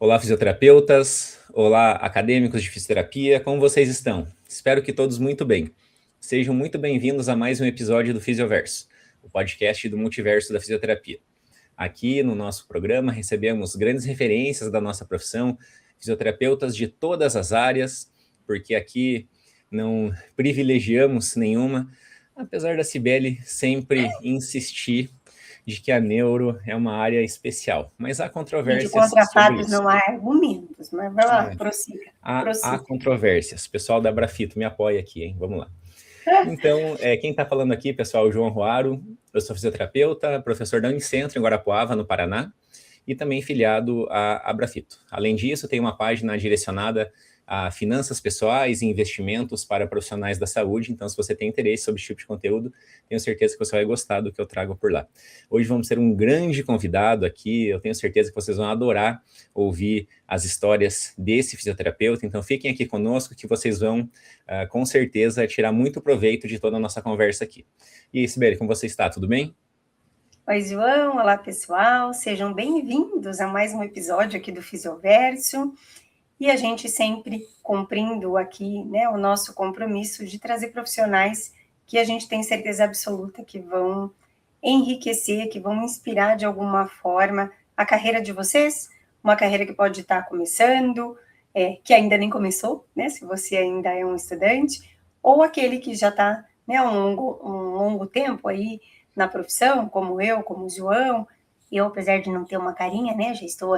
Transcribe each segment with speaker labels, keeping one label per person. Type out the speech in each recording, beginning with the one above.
Speaker 1: Olá, fisioterapeutas. Olá, acadêmicos de fisioterapia. Como vocês estão? Espero que todos muito bem. Sejam muito bem-vindos a mais um episódio do Fisioverso, o podcast do multiverso da fisioterapia. Aqui no nosso programa recebemos grandes referências da nossa profissão, fisioterapeutas de todas as áreas, porque aqui não privilegiamos nenhuma, apesar da Cibele sempre insistir de que a neuro é uma área especial, mas há controvérsias
Speaker 2: contra
Speaker 1: sobre
Speaker 2: fatos
Speaker 1: isso.
Speaker 2: Não há argumentos, mas vai lá, prossiga.
Speaker 1: Há controvérsias. O pessoal da Abrafito me apoia aqui, hein? Vamos lá. Então, quem está falando aqui, pessoal, é o João Ruaro. Eu sou fisioterapeuta, professor da Unicentro, em Guarapuava, no Paraná, e também filiado à Abrafito. Além disso, tem uma página direcionada a finanças pessoais e investimentos para profissionais da saúde. Então, se você tem interesse sobre esse tipo de conteúdo, tenho certeza que você vai gostar do que eu trago por lá. Hoje vamos ter um grande convidado aqui. Eu tenho certeza que vocês vão adorar ouvir as histórias desse fisioterapeuta. Então, fiquem aqui conosco que vocês vão, com certeza, tirar muito proveito de toda a nossa conversa aqui. E aí, Sibeli, como você está? Tudo bem?
Speaker 2: Oi, João. Olá, pessoal. Sejam bem-vindos a mais um episódio aqui do Fisioverso. E a gente sempre cumprindo aqui, né, o nosso compromisso de trazer profissionais que a gente tem certeza absoluta que vão enriquecer, que vão inspirar de alguma forma a carreira de vocês, uma carreira que pode estar começando, que ainda nem começou, né, se você ainda é um estudante, ou aquele que já está, né, um longo tempo aí na profissão, como eu, como o João. Eu, apesar de não ter uma carinha, né, já estou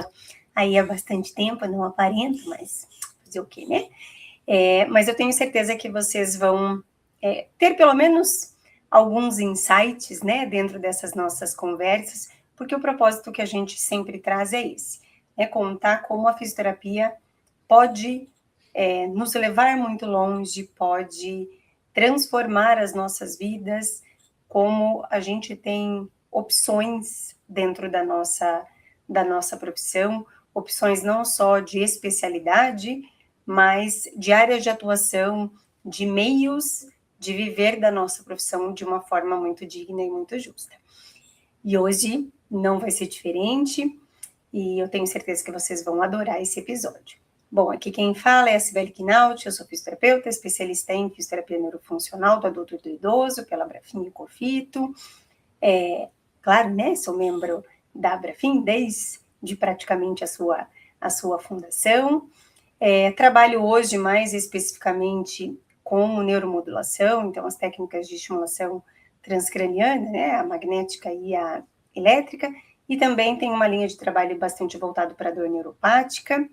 Speaker 2: aí há bastante tempo, não aparento, mas fazer o quê, né? Mas eu tenho certeza que vocês vão ter pelo menos alguns insights, né, dentro dessas nossas conversas, porque o propósito que a gente sempre traz é esse, é contar como a fisioterapia pode nos levar muito longe, pode transformar as nossas vidas, como a gente tem opções dentro da nossa profissão, opções não só de especialidade, mas de áreas de atuação, de meios de viver da nossa profissão de uma forma muito digna e muito justa. E hoje não vai ser diferente, e eu tenho certeza que vocês vão adorar esse episódio. Bom, aqui quem fala é a Cibele Quinaut, eu sou fisioterapeuta, especialista em fisioterapia neurofuncional do adulto e do idoso, pela Abrafim e Cofito. Claro, né, sou membro da Abrafim desde praticamente a sua fundação. Trabalho hoje mais especificamente com neuromodulação, então as técnicas de estimulação transcraniana, né, a magnética e a elétrica, e também tem uma linha de trabalho bastante voltado para a dor neuropática.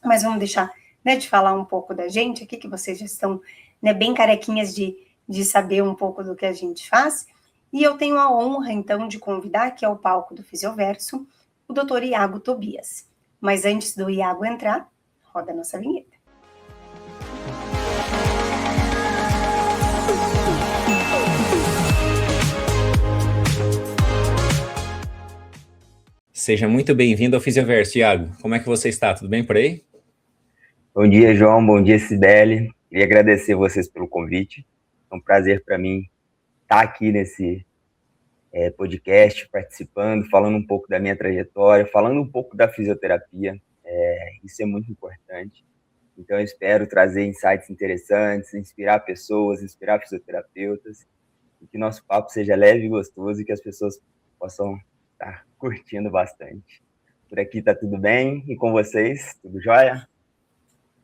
Speaker 2: Mas vamos deixar, né, de falar um pouco da gente aqui, que vocês já estão, né, bem carequinhas de saber um pouco do que a gente faz. E eu tenho a honra, então, de convidar aqui ao palco do Fisioverso o Dr. Iago Tobias. Mas antes do Iago entrar, roda a nossa vinheta.
Speaker 1: Seja muito bem-vindo ao Fisioverso, Iago. Como é que você está? Tudo bem por aí?
Speaker 3: Bom dia, João. Bom dia, Cibele. Queria agradecer vocês pelo convite. É um prazer para mim estar aqui nesse podcast, participando, falando um pouco da minha trajetória, falando um pouco da fisioterapia. Isso é muito importante. Então, eu espero trazer insights interessantes, inspirar pessoas, inspirar fisioterapeutas, e que nosso papo seja leve e gostoso e que as pessoas possam estar curtindo bastante. Por aqui está tudo bem? E com vocês? Tudo jóia?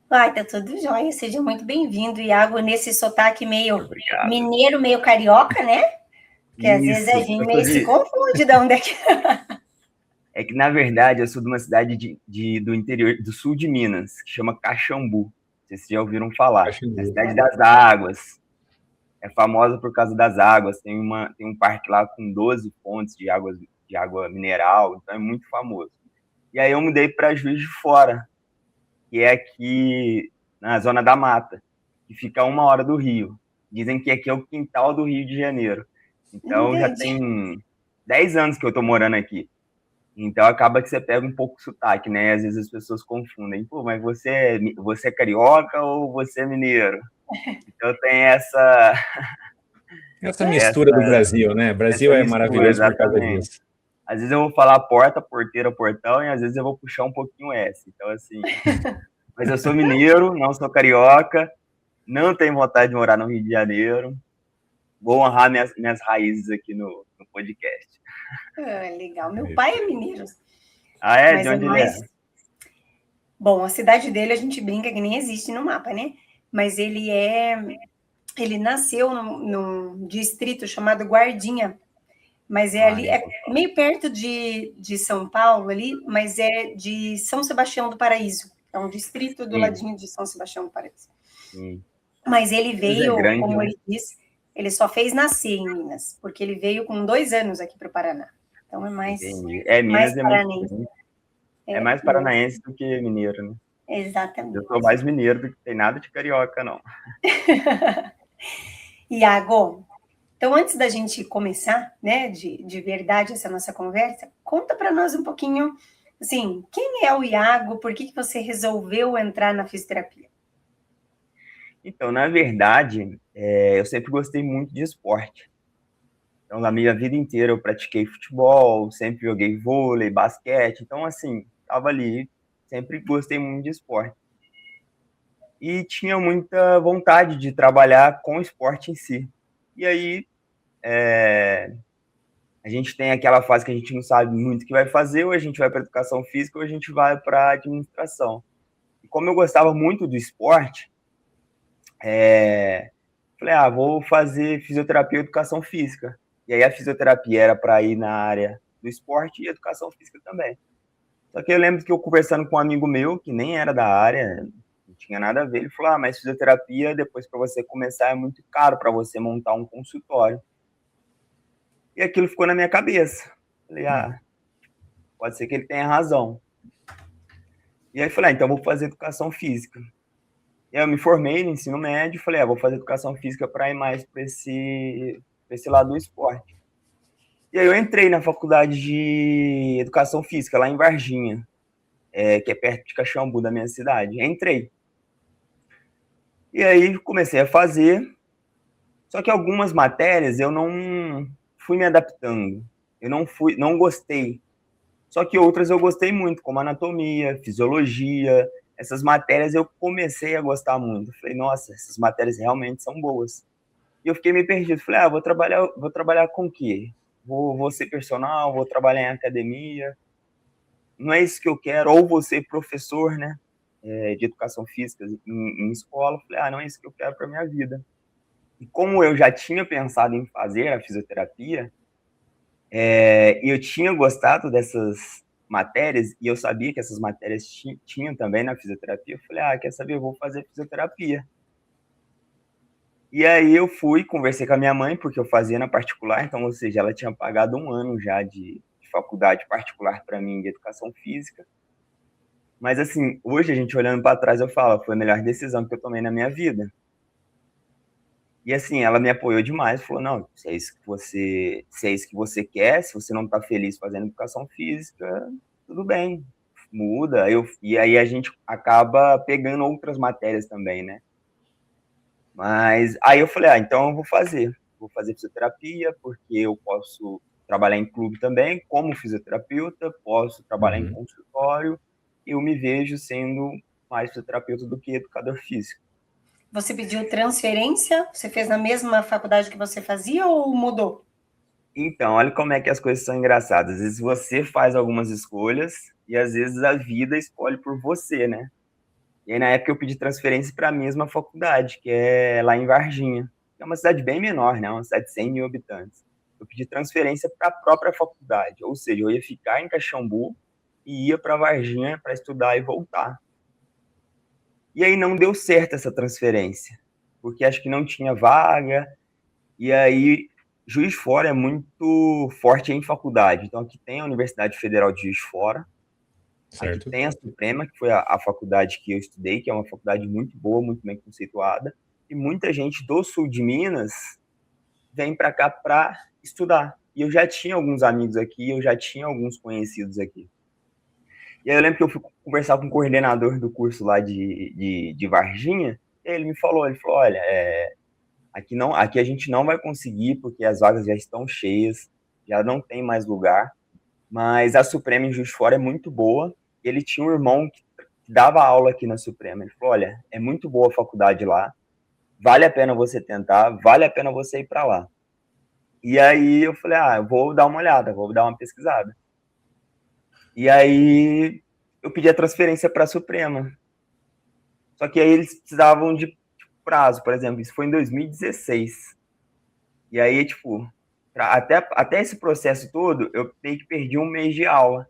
Speaker 2: Tá tudo jóia. Seja muito bem-vindo, Iago, nesse sotaque meio mineiro, meio carioca, né? Porque às vezes a gente meio se confunde de onde é que...
Speaker 3: É que, na verdade, eu sou de uma cidade do interior, do sul de Minas, que chama Caxambu. Vocês já ouviram falar.
Speaker 1: Caxambu.
Speaker 3: É a cidade das águas. É famosa por causa das águas. Tem um parque lá com 12 fontes de água mineral, então é muito famoso. E aí eu mudei para Juiz de Fora, que é aqui na Zona da Mata, que fica a 1 hora do Rio. Dizem que aqui é o quintal do Rio de Janeiro. Então, já tem 10 anos que eu estou morando aqui. Então, acaba que você pega um pouco o sotaque, né? Às vezes as pessoas confundem. Pô, mas você é carioca ou você é mineiro? Então, tem
Speaker 1: essa mistura do Brasil, né? Brasil é maravilhoso por causa disso.
Speaker 3: Às vezes eu vou falar porta, porteira, portão, e às vezes eu vou puxar um pouquinho o S. Então, assim... Mas eu sou mineiro, não sou carioca, não tenho vontade de morar no Rio de Janeiro. Vou honrar minhas raízes aqui no podcast.
Speaker 2: Legal. Meu pai é mineiro.
Speaker 3: Ah, é?
Speaker 2: Mas
Speaker 3: de onde ele é?
Speaker 2: Bom, a cidade dele a gente brinca que nem existe no mapa, né? Mas ele nasceu num distrito chamado Guardinha, mas é ali, é meio perto de São Paulo ali, mas é de São Sebastião do Paraíso. É um distrito do ladinho de São Sebastião do Paraíso.
Speaker 3: Sim.
Speaker 2: Mas ele veio,
Speaker 3: grande,
Speaker 2: como
Speaker 3: né?
Speaker 2: ele disse, ele só fez nascer em Minas, porque ele veio com 2 anos aqui para o Paraná. Então é mais,
Speaker 3: Minas
Speaker 2: paranaense.
Speaker 3: É mais paranaense do que mineiro, né?
Speaker 2: Exatamente.
Speaker 3: Eu sou mais mineiro do que tem nada de carioca, não.
Speaker 2: Iago, então antes da gente começar, né, de verdade essa nossa conversa, conta para nós um pouquinho, assim, quem é o Iago, por que você resolveu entrar na fisioterapia?
Speaker 3: Então, na verdade, eu sempre gostei muito de esporte. Então, na minha vida inteira eu pratiquei futebol, sempre joguei vôlei, basquete. Então, assim, estava ali, sempre gostei muito de esporte. E tinha muita vontade de trabalhar com o esporte em si. E aí, a gente tem aquela fase que a gente não sabe muito o que vai fazer, ou a gente vai para educação física, ou a gente vai para administração. E como eu gostava muito do esporte, falei, vou fazer fisioterapia e educação física. E aí a fisioterapia era para ir na área do esporte e educação física também. Só que eu lembro que eu conversando com um amigo meu, que nem era da área, não tinha nada a ver, ele falou, mas fisioterapia, depois para você começar, é muito caro para você montar um consultório. E aquilo ficou na minha cabeça. Falei, pode ser que ele tenha razão. E aí falei, então vou fazer educação física. E aí eu me formei no ensino médio, falei, vou fazer educação física para ir mais para esse lado do esporte. E aí eu entrei na faculdade de educação física, lá em Varginha, que é perto de Caxambu, da minha cidade. Entrei. E aí comecei a fazer, só que algumas matérias eu não fui me adaptando. Eu não gostei. Só que outras eu gostei muito, como anatomia, fisiologia. Essas matérias eu comecei a gostar muito. Falei, nossa, essas matérias realmente são boas. E eu fiquei meio perdido. Falei, vou trabalhar com o quê? Vou ser personal, vou trabalhar em academia. Não é isso que eu quero. Ou vou ser professor, né, de educação física em escola. Falei, não é isso que eu quero para minha vida. E como eu já tinha pensado em fazer a fisioterapia, e eu tinha gostado dessas matérias, e eu sabia que essas matérias tinham também na fisioterapia, eu falei, quer saber, eu vou fazer fisioterapia. E aí eu fui, conversei com a minha mãe, porque eu fazia na particular, então, ou seja, ela tinha pagado 1 ano já de faculdade particular para mim de educação física. Mas, assim, hoje a gente olhando para trás, eu falo, foi a melhor decisão que eu tomei na minha vida. E, assim, ela me apoiou demais, falou, não, se é isso que você quer, se você não está feliz fazendo educação física, tudo bem, muda. E aí a gente acaba pegando outras matérias também, né? Mas aí eu falei, então eu vou fazer fisioterapia, porque eu posso trabalhar em clube também, como fisioterapeuta, posso trabalhar em consultório, eu me vejo sendo mais fisioterapeuta do que educador físico.
Speaker 2: Você pediu transferência? Você fez na mesma faculdade que você fazia ou mudou?
Speaker 3: Então, olha como é que as coisas são engraçadas. Às vezes você faz algumas escolhas e às vezes a vida escolhe por você, né? E aí, na época, eu pedi transferência para a mesma faculdade, que é lá em Varginha. É uma cidade bem menor, né? Uma cidade de 100 mil habitantes. Eu pedi transferência para a própria faculdade. Ou seja, eu ia ficar em Caxambu e ia para Varginha para estudar e voltar. E aí não deu certo essa transferência, porque acho que não tinha vaga. E aí, Juiz de Fora é muito forte em faculdade. Então, aqui tem a Universidade Federal de Juiz de Fora, certo. Aqui tem a Suprema, que foi a faculdade que eu estudei, que é uma faculdade muito boa, muito bem conceituada. E muita gente do sul de Minas vem para cá para estudar. E eu já tinha alguns amigos aqui, eu já tinha alguns conhecidos aqui. E aí eu lembro que eu fui conversar com o coordenador do curso lá de Varginha, e ele falou, olha, aqui a gente não vai conseguir, porque as vagas já estão cheias, já não tem mais lugar. Mas a Suprema em Juiz de Fora é muito boa. Ele tinha um irmão que dava aula aqui na Suprema. Ele falou, olha, é muito boa a faculdade lá, vale a pena você tentar, vale a pena você ir para lá. E aí eu falei, eu vou dar uma olhada, vou dar uma pesquisada. E aí eu pedi a transferência para a Suprema. Só que aí eles precisavam de prazo, por exemplo, isso foi em 2016. E aí, tipo, até esse processo todo, eu meio que perdi um mês de aula.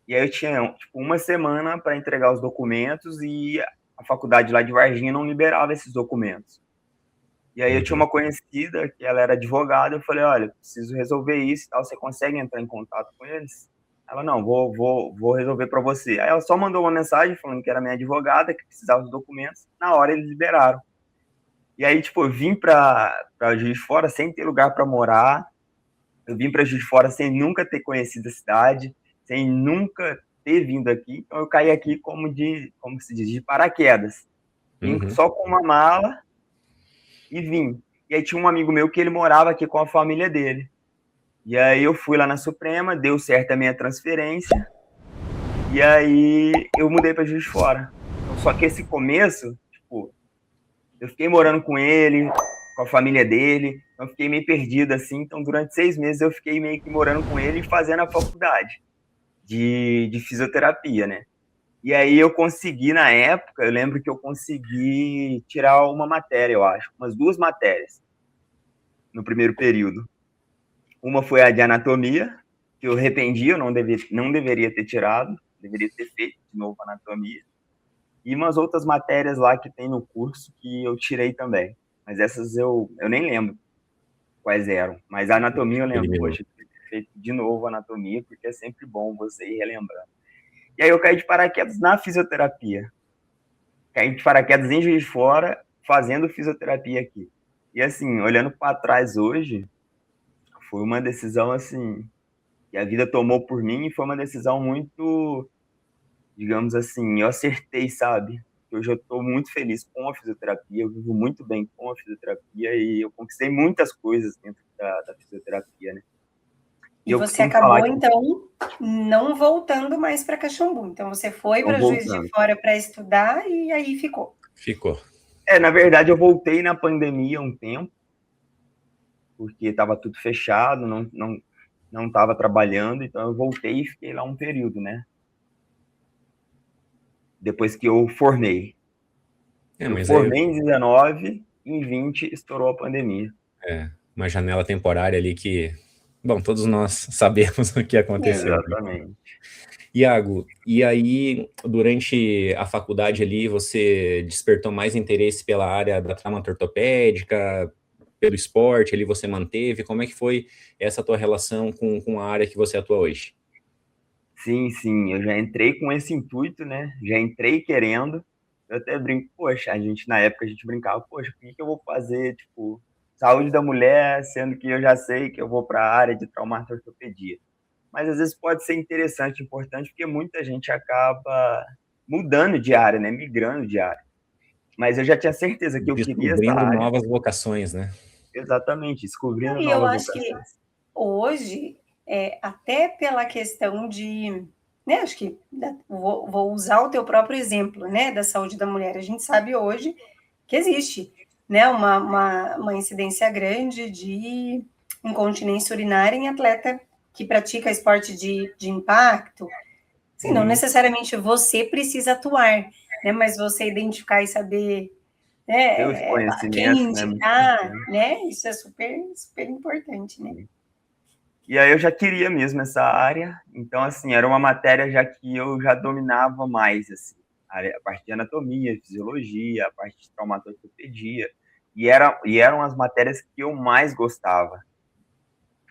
Speaker 3: E aí eu tinha, tipo, uma semana para entregar os documentos e a faculdade lá de Varginha não liberava esses documentos. E aí eu tinha uma conhecida, que ela era advogada, eu falei, olha, preciso resolver isso e tal, você consegue entrar em contato com eles? Ela, não, vou resolver para você. Aí ela só mandou uma mensagem falando que era minha advogada, que precisava dos documentos, na hora eles liberaram. E aí, tipo, eu vim para Juiz de Fora sem ter lugar para morar, eu vim para Juiz de Fora sem nunca ter conhecido a cidade, sem nunca ter vindo aqui, então eu caí aqui como se diz, de paraquedas. Vim só com uma mala e vim. E aí tinha um amigo meu que ele morava aqui com a família dele. E aí eu fui lá na Suprema, deu certo a minha transferência, e aí eu mudei para Juiz de Fora. Então, só que esse começo, tipo, eu fiquei morando com ele, com a família dele, então eu fiquei meio perdido assim, então durante 6 meses eu fiquei meio que morando com ele e fazendo a faculdade de fisioterapia, né? E aí eu consegui, na época, eu lembro que eu consegui tirar uma matéria, eu acho, umas 2 matérias no primeiro período. Uma foi a de anatomia, que eu arrependi, eu não deveria ter tirado, deveria ter feito de novo anatomia. E umas outras matérias lá que tem no curso que eu tirei também. Mas essas eu nem lembro quais eram. Mas a anatomia eu lembro, poxa, eu teria feito de novo a anatomia, porque é sempre bom você ir relembrando. E aí eu caí de paraquedas na fisioterapia. Caí de paraquedas em Juiz de Fora, fazendo fisioterapia aqui. E assim, olhando para trás hoje, foi uma decisão assim, que a vida tomou por mim, e foi uma decisão muito, digamos assim, eu acertei, sabe? Hoje eu estou muito feliz com a fisioterapia, eu vivo muito bem com a fisioterapia e eu conquistei muitas coisas dentro da fisioterapia, né?
Speaker 2: E você acabou, então, não voltando mais para Caxambu. Então, você foi para Juiz de Fora para estudar e aí ficou.
Speaker 1: Ficou.
Speaker 3: Na verdade, eu voltei na pandemia um tempo, porque estava tudo fechado, não estava trabalhando, então eu voltei e fiquei lá um período, né? Depois que eu formei. Eu formei em 19, em 20 estourou a pandemia.
Speaker 1: Uma janela temporária ali que, bom, todos nós sabemos o que aconteceu.
Speaker 3: Exatamente.
Speaker 1: Iago, e aí, durante a faculdade ali, você despertou mais interesse pela área da traumato ortopédica, pelo esporte, ali você manteve? Como é que foi essa tua relação com a área que você atua hoje?
Speaker 3: Sim, eu já entrei com esse intuito, né? Já entrei querendo. Eu até brinco, poxa, na época a gente brincava, poxa, por que eu vou fazer, tipo, saúde da mulher, sendo que eu já sei que eu vou para a área de traumato ortopedia. Mas às vezes pode ser interessante, importante, porque muita gente acaba mudando de área, né? Migrando de área. Mas eu já tinha certeza que eu queria essa área.
Speaker 1: Descobrindo novas vocações, né?
Speaker 3: Exatamente, descobrindo
Speaker 2: E
Speaker 3: novas
Speaker 2: eu acho
Speaker 3: vocações.
Speaker 2: que hoje, até pela questão de, né, acho que vou usar o teu próprio exemplo, né, da saúde da mulher. A gente sabe hoje que existe, né, uma incidência grande de incontinência urinária em atleta que pratica esporte de impacto. Assim, não necessariamente você precisa atuar, né, mas você identificar e saber, né, quem indicar, né, isso é super, super importante, né.
Speaker 3: E aí eu já queria mesmo essa área, então, assim, era uma matéria já que eu já dominava mais, assim, a parte de anatomia, fisiologia, a parte de traumatologia, e eram as matérias que eu mais gostava.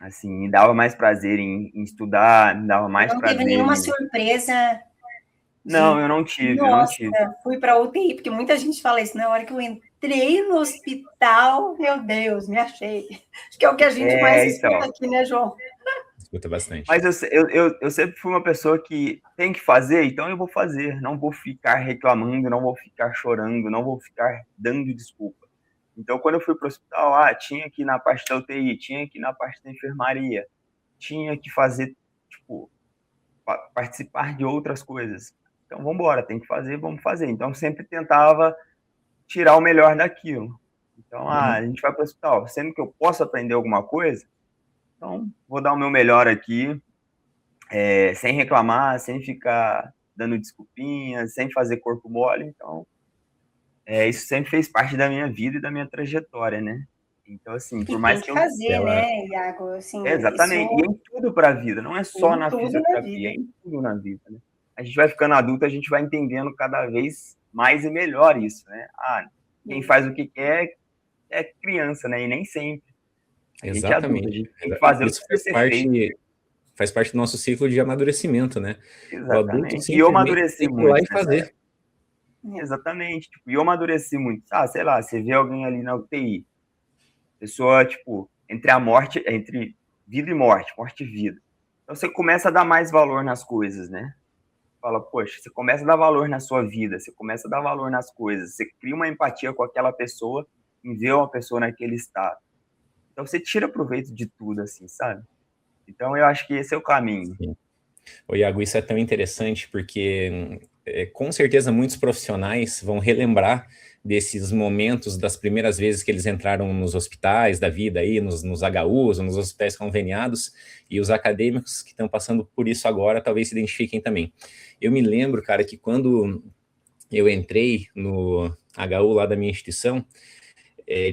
Speaker 3: Assim, me dava mais prazer em estudar, me dava mais prazer.
Speaker 2: Não teve nenhuma surpresa?
Speaker 3: Não, eu não tive.
Speaker 2: Fui para UTI, porque muita gente fala isso, na hora que eu entrei no hospital, meu Deus, me achei. Acho que é o que a gente mais escuta aqui, né, João?
Speaker 1: Escuta bastante.
Speaker 3: Mas eu sempre fui uma pessoa que tem que fazer, então eu vou fazer. Não vou ficar reclamando, não vou ficar chorando, não vou ficar dando desculpa. Então, quando eu fui para o hospital, tinha que ir na parte da UTI, tinha que ir na parte da enfermaria, tinha que fazer, tipo, participar de outras coisas. Então, vamos embora, tem que fazer, vamos fazer. Então, sempre tentava tirar o melhor daquilo. Então, a gente vai para o hospital, sendo que eu posso aprender alguma coisa, então vou dar o meu melhor aqui, sem reclamar, sem ficar dando desculpinhas, sem fazer corpo mole. Então, isso sempre fez parte da minha vida e da minha trajetória, né? Então, assim, por mais
Speaker 2: que fazer, né, Iago? Assim,
Speaker 3: exatamente, e em tudo para a vida, não é só na fisioterapia, é em tudo na vida, né? A gente vai ficando adulto, a gente vai entendendo cada vez mais e melhor isso, né? Quem faz o que quer é criança, né? E nem sempre. A gente é adulto, a gente tem que fazer
Speaker 1: isso faz parte do nosso ciclo de amadurecimento, né?
Speaker 3: Exatamente.
Speaker 1: O adulto
Speaker 3: e eu amadureci
Speaker 1: tem que ir
Speaker 3: muito
Speaker 1: lá e fazer.
Speaker 3: Exatamente. Tipo, e eu amadureci muito. Sei lá, você vê alguém ali na UTI, pessoa, tipo, entre vida e morte e vida. Então você começa a dar mais valor nas coisas, né? Fala, poxa, você começa a dar valor na sua vida, você começa a dar valor nas coisas, você cria uma empatia com aquela pessoa em ver uma pessoa naquele estado. Então você tira proveito de tudo, assim, sabe? Então eu acho que esse é o caminho.
Speaker 1: Sim. Ô, Iago, isso é tão interessante porque com certeza muitos profissionais vão relembrar desses momentos das primeiras vezes que eles entraram nos hospitais da vida aí, nos HUs, nos hospitais conveniados, e os acadêmicos que estão passando por isso agora talvez se identifiquem também. Eu me lembro, cara, que quando eu entrei no HU lá da minha instituição,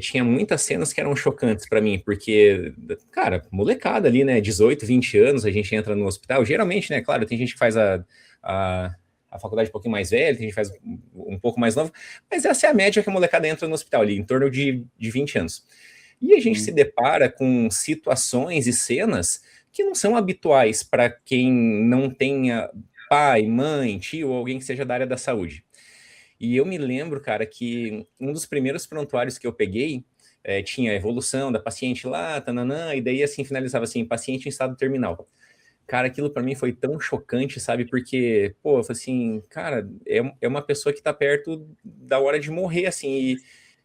Speaker 1: tinha muitas cenas que eram chocantes para mim, porque, cara, molecada ali, né, 18, 20 anos, a gente entra no hospital, geralmente, né, claro, tem gente que faz a faculdade um pouquinho mais velha, tem gente que faz um pouco mais nova, mas essa é a média que a molecada entra no hospital ali, em torno de 20 anos. E a gente se depara com situações e cenas que não são habituais para quem não tenha pai, mãe, tio ou alguém que seja da área da saúde. E eu me lembro, cara, que um dos primeiros prontuários que eu peguei tinha a evolução da paciente lá, tananã, e daí assim finalizava assim, paciente em estado terminal. Cara, aquilo para mim foi tão chocante, sabe? Porque, pô, eu falei assim, cara, é uma pessoa que tá perto da hora de morrer, assim, e,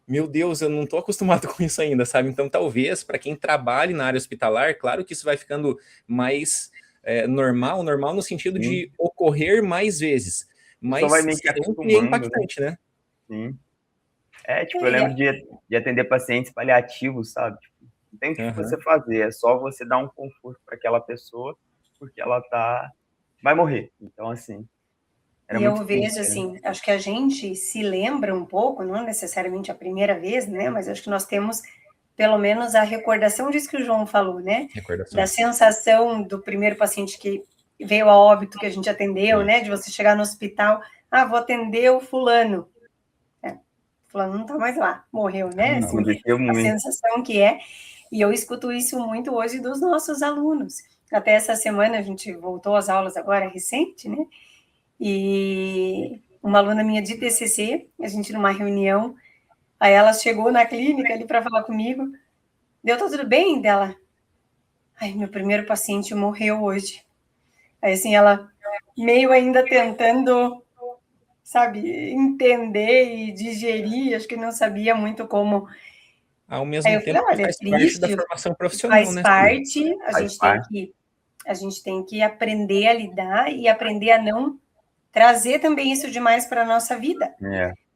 Speaker 1: meu Deus, eu não tô acostumado com isso ainda, sabe? Então, talvez, para quem trabalha na área hospitalar, claro que isso vai ficando mais normal no sentido de ocorrer mais vezes. Mas
Speaker 3: só vai meio que
Speaker 1: sempre é impactante, né?
Speaker 3: Sim. Eu lembro de atender pacientes paliativos, sabe? Tipo, não tem o que você fazer, é só você dar um conforto para aquela pessoa, porque ela vai morrer. Então, assim,
Speaker 2: e eu vejo, assim, acho que a gente se lembra um pouco, não necessariamente a primeira vez, né? Mas acho que nós temos pelo menos a recordação disso que o João falou, né? Da sensação do primeiro paciente que veio a óbito, que a gente atendeu, né? De você chegar no hospital, vou atender o fulano. Fulano não tá mais lá, morreu, né? Assim, a sensação que é. E eu escuto isso muito hoje dos nossos alunos. Até essa semana, a gente voltou às aulas agora, recente, né? E uma aluna minha de TCC, a gente numa reunião, aí ela chegou na clínica ali para falar comigo, tá tudo bem? Dela, meu primeiro paciente morreu hoje. Aí, assim, ela meio ainda tentando, sabe, entender e digerir, acho que não sabia muito como.
Speaker 1: Ao mesmo tempo, faz parte da formação profissional,
Speaker 2: faz parte, a gente tem que aprender a lidar e aprender a não trazer também isso demais para a nossa vida,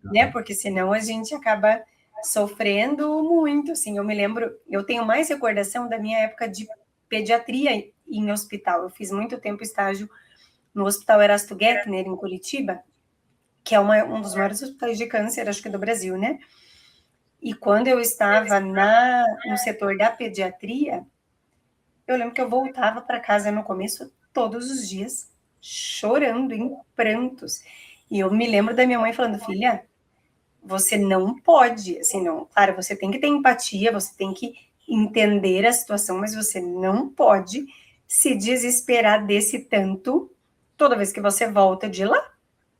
Speaker 2: né? Porque senão a gente acaba sofrendo muito, assim. Eu me lembro, eu tenho mais recordação da minha época de pediatria em hospital. Eu fiz muito tempo estágio no Hospital Erasto Gettner, em Curitiba, que é um dos maiores hospitais de câncer, acho que do Brasil, né? E quando eu estava no setor da pediatria, eu lembro que eu voltava para casa no começo todos os dias, chorando, em prantos. E eu me lembro da minha mãe falando, filha, você não pode, assim, não. Claro, você tem que ter empatia, você tem que entender a situação, mas você não pode se desesperar desse tanto toda vez que você volta de lá,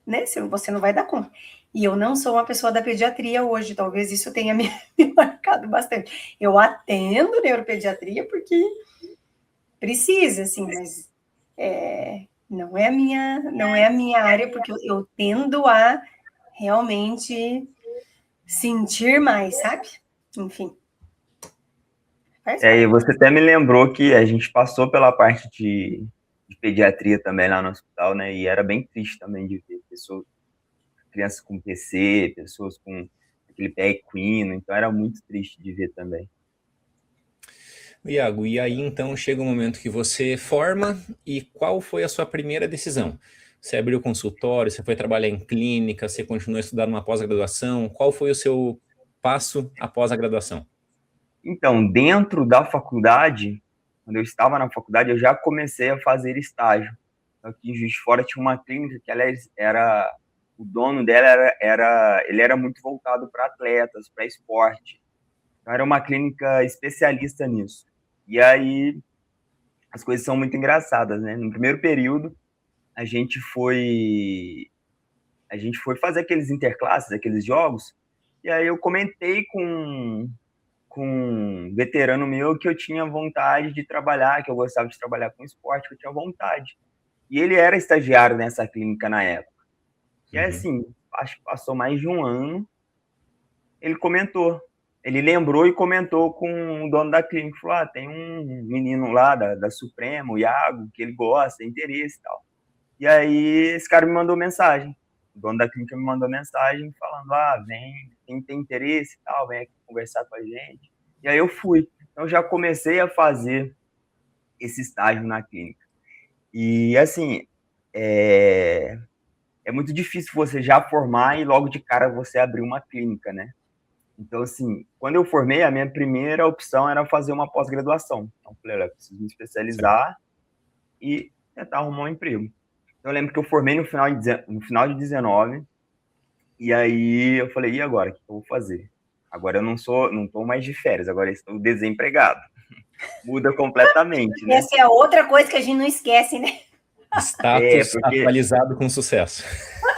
Speaker 2: né? Você não vai dar conta. E eu não sou uma pessoa da pediatria hoje, talvez isso tenha me marcado bastante. Eu atendo neuropediatria porque precisa, assim, mas não é a minha área, porque eu tendo a realmente sentir mais, sabe? Enfim.
Speaker 3: E você até me lembrou que a gente passou pela parte de pediatria também lá no hospital, né? E era bem triste também de ver pessoas, crianças com PC, pessoas com aquele pé equino, então era muito triste de ver também.
Speaker 1: Iago, e aí então chega o momento que você forma e qual foi a sua primeira decisão? Você abriu consultório, você foi trabalhar em clínica, você continuou estudando uma pós-graduação? Qual foi o seu passo após a graduação?
Speaker 3: Então, dentro da faculdade, quando eu estava na faculdade, eu já comecei a fazer estágio. Aqui em Juiz de Fora tinha uma clínica que, aliás, o dono dela ele era muito voltado para atletas, para esporte. Então, era uma clínica especialista nisso. E aí, as coisas são muito engraçadas, né? No primeiro período, a gente foi fazer aqueles interclasses, aqueles jogos, e aí eu comentei com um veterano meu que eu tinha vontade de trabalhar, que eu gostava de trabalhar com esporte, que eu tinha vontade. E ele era estagiário nessa clínica na época. E assim, acho que passou mais de um ano, ele lembrou e comentou com o dono da clínica, falou, tem um menino lá da Supremo, o Iago, que ele gosta, tem interesse e tal. E aí esse cara me mandou mensagem, o dono da clínica me mandou mensagem falando, vem, quem tem interesse e tal, vem aqui conversar com a gente. E aí eu fui. Então já comecei a fazer esse estágio na clínica. E assim, é muito difícil você já formar e logo de cara você abrir uma clínica, né? Então, assim, quando eu formei, a minha primeira opção era fazer uma pós-graduação. Então, eu falei, eu preciso me especializar e tentar arrumar um emprego. Então, eu lembro que eu formei no final de 19, e aí eu falei, e agora? O que eu vou fazer? Agora eu não estou mais de férias, agora eu estou desempregado. Muda completamente, né?
Speaker 2: Essa é outra coisa que a gente não esquece, né?
Speaker 1: Status atualizado com sucesso.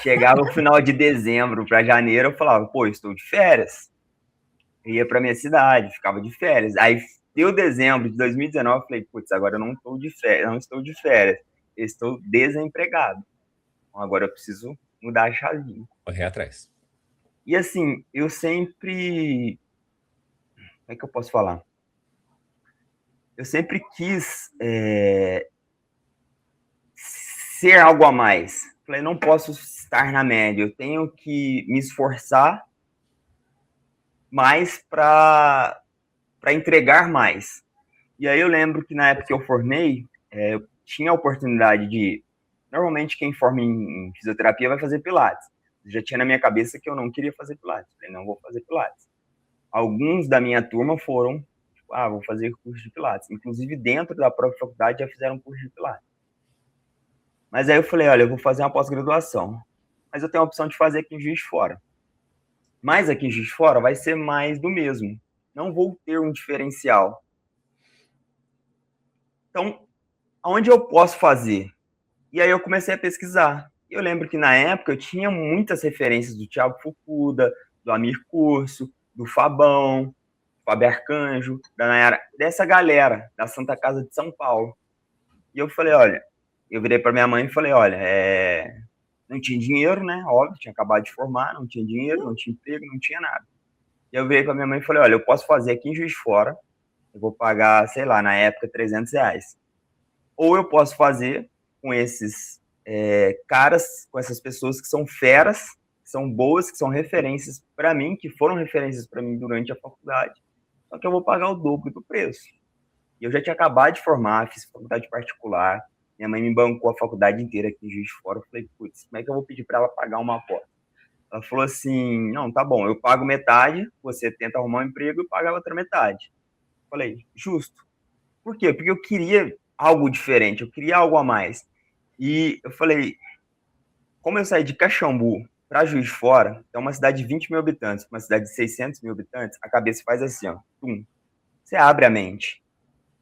Speaker 3: Chegava o final de dezembro para janeiro, eu falava, estou de férias. Eu ia para minha cidade, ficava de férias. Aí deu dezembro de 2019, eu falei, agora eu não estou de férias, eu estou desempregado. Então, agora eu preciso mudar a chavinha.
Speaker 1: Correr atrás.
Speaker 3: E assim, eu sempre... Como é que eu posso falar? Eu sempre quis ser algo a mais. Falei, não posso estar na média, eu tenho que me esforçar mais para entregar mais. E aí eu lembro que na época que eu formei, eu tinha a oportunidade de... Normalmente quem forma em fisioterapia vai fazer pilates. Eu já tinha na minha cabeça que eu não queria fazer pilates. Falei, não vou fazer pilates. Alguns da minha turma foram, vou fazer curso de pilates. Inclusive dentro da própria faculdade já fizeram curso de pilates. Mas aí eu falei, olha, eu vou fazer uma pós-graduação. Mas eu tenho a opção de fazer aqui em Juiz de Fora. Mas aqui em Juiz de Fora vai ser mais do mesmo. Não vou ter um diferencial. Então, aonde eu posso fazer? E aí eu comecei a pesquisar. Eu lembro que na época eu tinha muitas referências do Thiago Fukuda, do Amir Curso, do Fabão, Fábio Arcanjo, da Nayara, dessa galera da Santa Casa de São Paulo. E eu falei, eu virei para minha mãe e falei, não tinha dinheiro, né? Óbvio, tinha acabado de formar, não tinha dinheiro, não tinha emprego, não tinha nada. E eu virei para minha mãe e falei, eu posso fazer aqui em Juiz de Fora, eu vou pagar, sei lá, na época, R$300. Ou eu posso fazer com esses caras, com essas pessoas que são feras, que são boas, que são referências para mim, que foram referências para mim durante a faculdade, só que eu vou pagar o dobro do preço. E eu já tinha acabado de formar, fiz faculdade particular, minha mãe me bancou a faculdade inteira aqui em Juiz de Fora. Eu falei, como é que eu vou pedir para ela pagar uma pós? Ela falou assim, não, tá bom, eu pago metade, você tenta arrumar um emprego e paga a outra metade. Eu falei, justo. Por quê? Porque eu queria algo diferente, eu queria algo a mais. E eu falei, como eu saí de Caxambu para Juiz de Fora, é uma cidade de 20 mil habitantes, uma cidade de 600 mil habitantes, a cabeça faz assim, você abre a mente.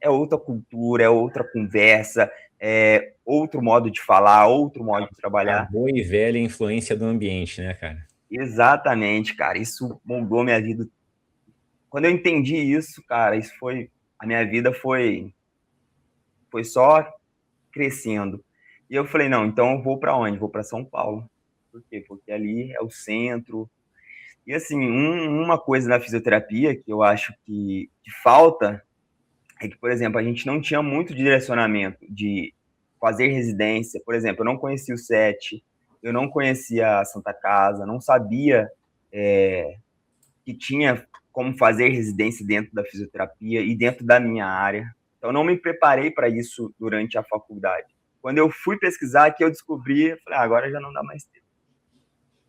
Speaker 3: É outra cultura, é outra conversa, é outro modo de falar, outro modo de trabalhar.
Speaker 1: A boa e velha influência do ambiente, né, cara?
Speaker 3: Exatamente, cara. Isso mudou minha vida. Quando eu entendi isso, cara, a minha vida foi só crescendo. E eu falei, não, então eu vou para onde? Vou para São Paulo. Por quê? Porque ali é o centro. E assim, uma coisa na fisioterapia que eu acho que falta é que, por exemplo, a gente não tinha muito direcionamento de fazer residência. Por exemplo, eu não conhecia o SET, eu não conhecia a Santa Casa, não sabia que tinha como fazer residência dentro da fisioterapia e dentro da minha área. Então, não me preparei para isso durante a faculdade. Quando eu fui pesquisar, que eu descobri, eu falei, agora já não dá mais tempo.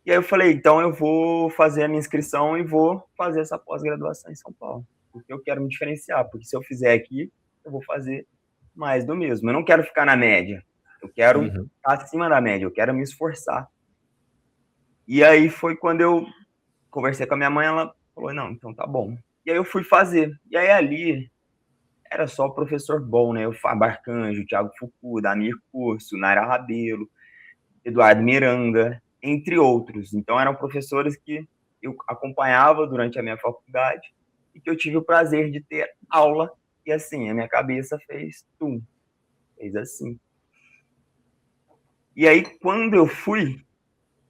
Speaker 3: E aí eu falei, então eu vou fazer a minha inscrição e vou fazer essa pós-graduação em São Paulo, porque eu quero me diferenciar, porque se eu fizer aqui, eu vou fazer mais do mesmo. Eu não quero ficar na média, eu quero estar acima da média, eu quero me esforçar. E aí foi quando eu conversei com a minha mãe, ela falou, não, então tá bom. E aí eu fui fazer. E aí ali era só professor bom, né? O Fábio Arcanjo, Thiago Fukuda, Amir Curso, Naira Rabelo, Eduardo Miranda, entre outros. Então eram professores que eu acompanhava durante a minha faculdade e que eu tive o prazer de ter aula. E assim, a minha cabeça fez assim. E aí, quando eu fui,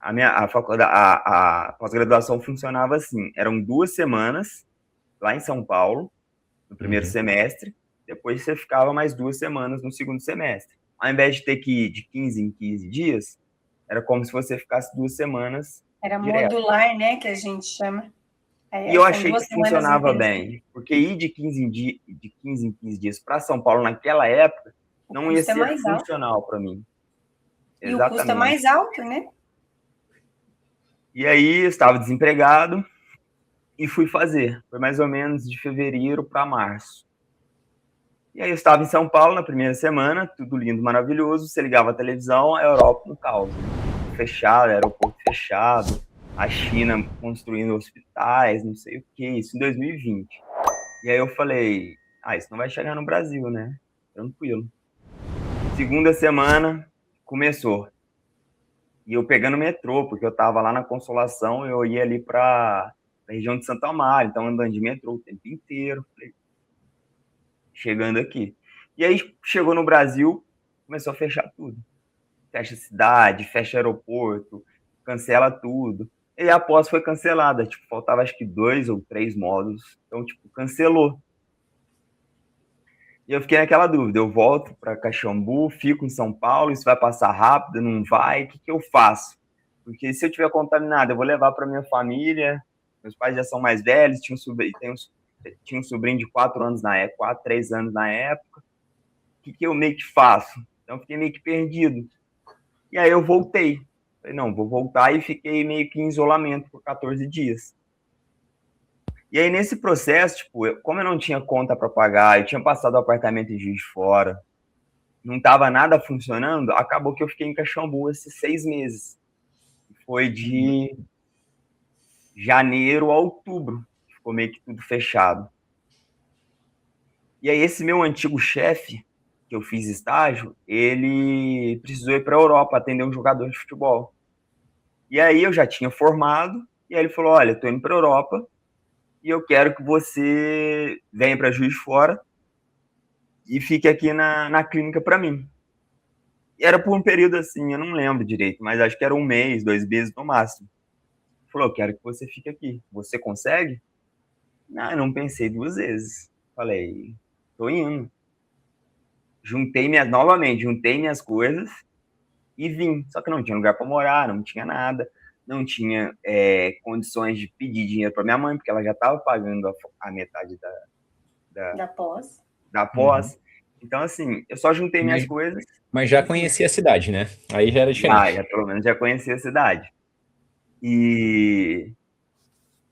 Speaker 3: a pós-graduação funcionava assim, eram 2 semanas lá em São Paulo, no primeiro semestre, depois você ficava mais 2 semanas no segundo semestre. Ao invés de ter que ir de 15 em 15 dias, era como se você ficasse 2 semanas
Speaker 2: Era
Speaker 3: direto.
Speaker 2: modular, né, que a gente chama.
Speaker 3: E eu achei que funcionava bem, porque ir de 15 em 15 dias para São Paulo naquela época não ia ser funcional para mim.
Speaker 2: E exatamente. O custo é mais alto, né?
Speaker 3: E aí eu estava desempregado e fui fazer. Foi mais ou menos de fevereiro para março. E aí eu estava em São Paulo na primeira semana, tudo lindo, maravilhoso. Você ligava a televisão, a Europa no caos. Fechado, aeroporto fechado, a China construindo hospitais, não sei o que, isso em 2020. E aí eu falei, isso não vai chegar no Brasil, né? Tranquilo. Segunda semana, começou. E eu pegando metrô, porque eu tava lá na Consolação, eu ia ali pra região de Santo Amaro, então andando de metrô o tempo inteiro. Chegando aqui. E aí chegou no Brasil, começou a fechar tudo. Fecha cidade, fecha aeroporto, cancela tudo. E a pós foi cancelada, tipo, faltava acho que 2 ou 3 módulos. Então, tipo, cancelou. E eu fiquei naquela dúvida, eu volto para Caxambu, fico em São Paulo, isso vai passar rápido, não vai, o que eu faço? Porque se eu tiver contaminado, eu vou levar para minha família, meus pais já são mais velhos, tinha um sobrinho de 4 anos na época, 4, 3 anos na época, o que eu meio que faço? Então eu fiquei meio que perdido. E aí eu voltei, falei, não, vou voltar, e fiquei meio que em isolamento por 14 dias. E aí, nesse processo, tipo, como eu não tinha conta para pagar, eu tinha passado o apartamento em Juiz de Fora, não estava nada funcionando, acabou que eu fiquei em Caxambu esses 6 meses. Foi de janeiro a outubro, ficou meio que tudo fechado. E aí, esse meu antigo chefe, que eu fiz estágio, ele precisou ir para a Europa atender um jogador de futebol. E aí, eu já tinha formado, e aí ele falou, olha, eu tô indo para a Europa, e eu quero que você venha para Juiz de Fora e fique aqui na clínica para mim. E era por um período assim, eu não lembro direito, mas acho que era 1 mês, 2 meses no máximo. Ele falou, eu quero que você fique aqui. Você consegue? Eu não pensei 2 vezes. Falei, tô indo. Juntei minhas coisas e vim. Só que não tinha lugar para morar, não tinha nada. Não tinha condições de pedir dinheiro para minha mãe, porque ela já estava pagando a metade
Speaker 2: da pós.
Speaker 3: Da pós. Então, assim, eu só juntei minhas coisas.
Speaker 1: Mas já conhecia a cidade, né? Aí já era diferente.
Speaker 3: Já pelo menos já conhecia a cidade. E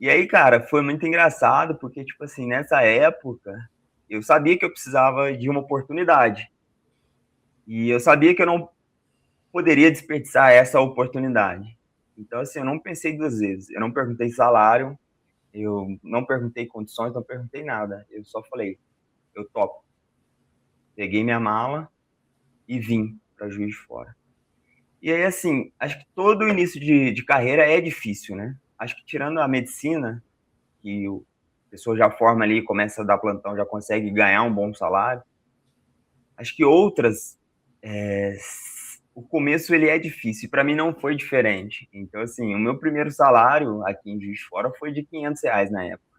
Speaker 3: aí, cara, foi muito engraçado, porque, tipo assim, nessa época, eu sabia que eu precisava de uma oportunidade. E eu sabia que eu não poderia desperdiçar essa oportunidade. Então, assim, eu não pensei 2 vezes. Eu não perguntei salário, eu não perguntei condições, não perguntei nada. Eu só falei, eu topo. Peguei minha mala e vim para Juiz de Fora. E aí, assim, acho que todo início de carreira é difícil, né? Acho que tirando a medicina, que a pessoa já forma ali, começa a dar plantão, já consegue ganhar um bom salário. Acho que outras, o começo ele é difícil, e para mim não foi diferente. Então, assim, o meu primeiro salário aqui em Juiz de Fora foi de R$500 na época.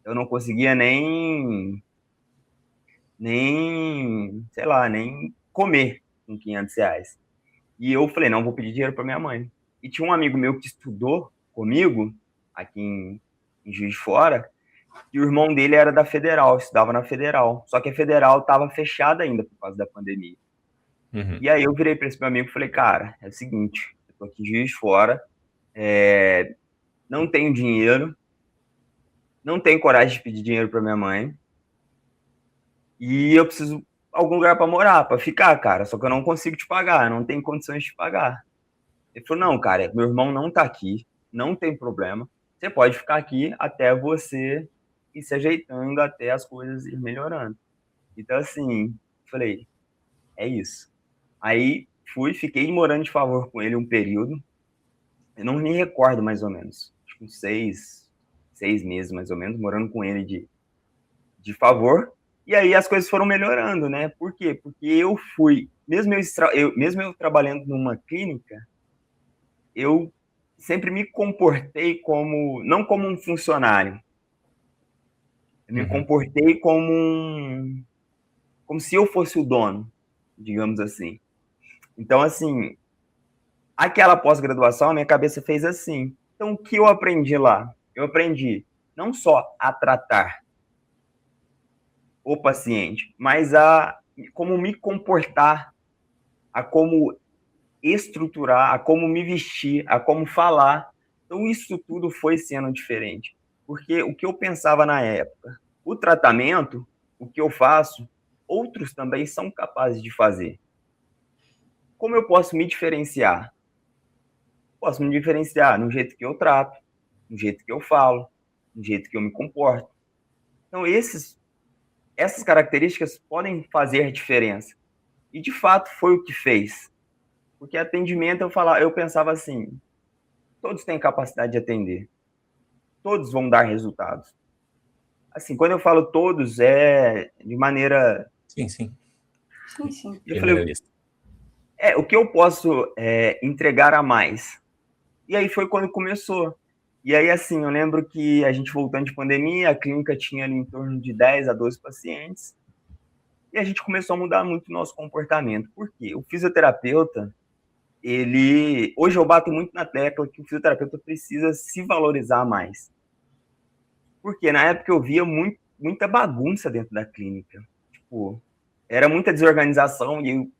Speaker 3: Eu não conseguia nem, sei lá, nem comer. com R$500. E eu falei, não, vou pedir dinheiro para minha mãe. E tinha um amigo meu que estudou comigo, aqui em Juiz de Fora, e o irmão dele era da Federal, estudava na Federal. Só que a Federal estava fechada ainda por causa da pandemia.
Speaker 1: Uhum.
Speaker 3: E aí eu virei para esse meu amigo e falei, cara, é o seguinte, eu tô aqui em Juiz de Fora, não tenho dinheiro, não tenho coragem de pedir dinheiro para minha mãe, e eu preciso de algum lugar para morar, para ficar, cara, só que eu não consigo te pagar, não tenho condições de pagar. Ele falou, não, cara, meu irmão não tá aqui, não tem problema, você pode ficar aqui até você ir se ajeitando, até as coisas ir melhorando. Então, assim, falei, é isso. Aí fiquei morando de favor com ele um período, eu não me recordo mais ou menos, acho que uns 6 meses mais ou menos, morando com ele de favor, e aí as coisas foram melhorando, né? Por quê? Porque eu fui, mesmo eu trabalhando numa clínica, eu sempre me comportei não como um funcionário, eu me comportei como se eu fosse o dono, digamos assim. Então, assim, aquela pós-graduação, a minha cabeça fez assim. Então, o que eu aprendi lá? Eu aprendi não só a tratar o paciente, mas a como me comportar, a como estruturar, a como me vestir, a como falar. Então, isso tudo foi sendo diferente. Porque o que eu pensava na época, o tratamento, o que eu faço, outros também são capazes de fazer. Como eu posso me diferenciar? Posso me diferenciar no jeito que eu trato, no jeito que eu falo, no jeito que eu me comporto. Então, essas características podem fazer a diferença. E, de fato, foi o que fez. Porque atendimento, eu pensava assim, todos têm capacidade de atender. Todos vão dar resultados. Assim, quando eu falo todos, é de maneira...
Speaker 1: Sim, sim.
Speaker 2: Sim, sim.
Speaker 3: Eu falei, o que eu posso entregar a mais? E aí foi quando começou. E aí, assim, eu lembro que a gente voltando de pandemia, a clínica tinha ali em torno de 10 a 12 pacientes, e a gente começou a mudar muito o nosso comportamento. Por quê? O fisioterapeuta, hoje eu bato muito na tecla que o fisioterapeuta precisa se valorizar mais. Porque na época eu via muita bagunça dentro da clínica. Tipo, era muita desorganização e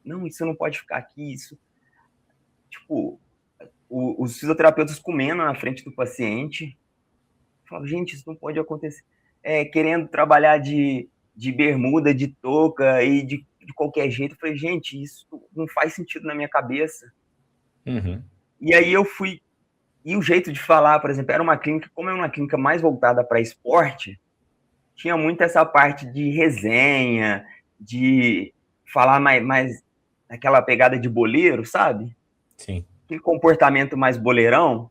Speaker 3: não, isso não pode ficar aqui, isso... Tipo, os fisioterapeutas comendo na frente do paciente. Eu falava, gente, isso não pode acontecer. Querendo trabalhar de bermuda, de touca e de qualquer jeito. Eu falei, gente, isso não faz sentido na minha cabeça.
Speaker 1: Uhum.
Speaker 3: E aí eu fui... E o jeito de falar, por exemplo, como é uma clínica mais voltada para esporte, tinha muito essa parte de resenha, de falar mais aquela pegada de boleiro, sabe?
Speaker 1: Sim.
Speaker 3: Aquele comportamento mais boleirão,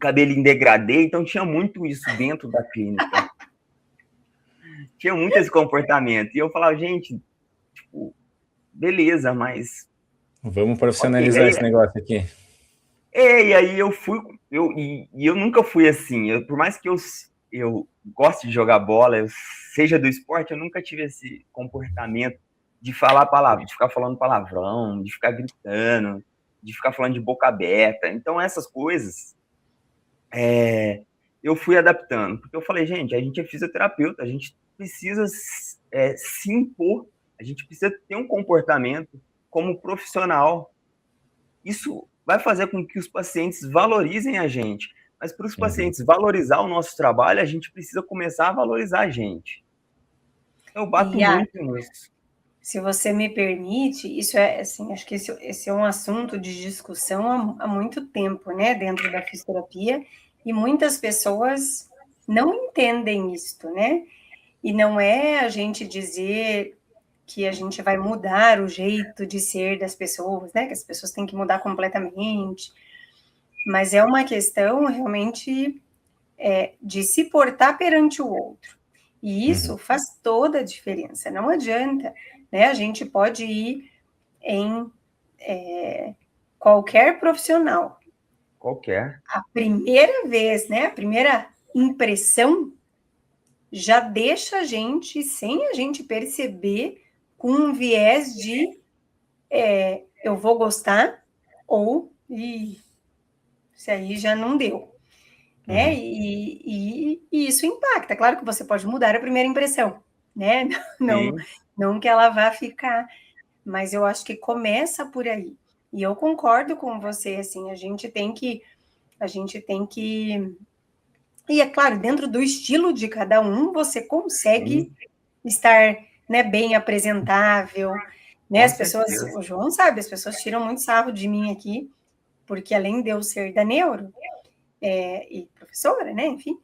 Speaker 3: cabelo em degradê, então tinha muito isso dentro da clínica. Tinha muito esse comportamento. E eu falava, gente, tipo, beleza, mas...
Speaker 1: Vamos profissionalizar esse negócio aqui.
Speaker 3: E aí eu nunca fui assim. Por mais que eu goste de jogar bola, eu seja do esporte, eu nunca tive esse comportamento de falar palavra, de ficar falando palavrão, de ficar gritando, de ficar falando de boca aberta. Então, essas coisas, eu fui adaptando. Porque eu falei, gente, a gente é fisioterapeuta, a gente precisa se impor, a gente precisa ter um comportamento como profissional. Isso vai fazer com que os pacientes valorizem a gente. Mas para os pacientes valorizar o nosso trabalho, a gente precisa começar a valorizar a gente. Eu bato muito nisso.
Speaker 2: Se você me permite, isso assim, acho que esse é um assunto de discussão há muito tempo, né, dentro da fisioterapia, e muitas pessoas não entendem isto, né? E não é a gente dizer que a gente vai mudar o jeito de ser das pessoas, né? Que as pessoas têm que mudar completamente. Mas é uma questão realmente de se portar perante o outro. E isso faz toda a diferença. Não adianta, né? A gente pode ir em qualquer profissional.
Speaker 3: Qualquer.
Speaker 2: A primeira vez, né? A primeira impressão já deixa a gente, sem a gente perceber, com um viés de eu vou gostar ou isso aí já não deu. Né? E isso impacta. Claro que você pode mudar a primeira impressão, né? Não que ela vá ficar, mas eu acho que começa por aí. E eu concordo com você, assim, a gente tem que e é claro, dentro do estilo de cada um, você consegue estar, né, bem apresentável, né? As pessoas, o João sabe, as pessoas tiram muito sarro de mim aqui, porque além de eu ser da neuro, e professora, né, enfim,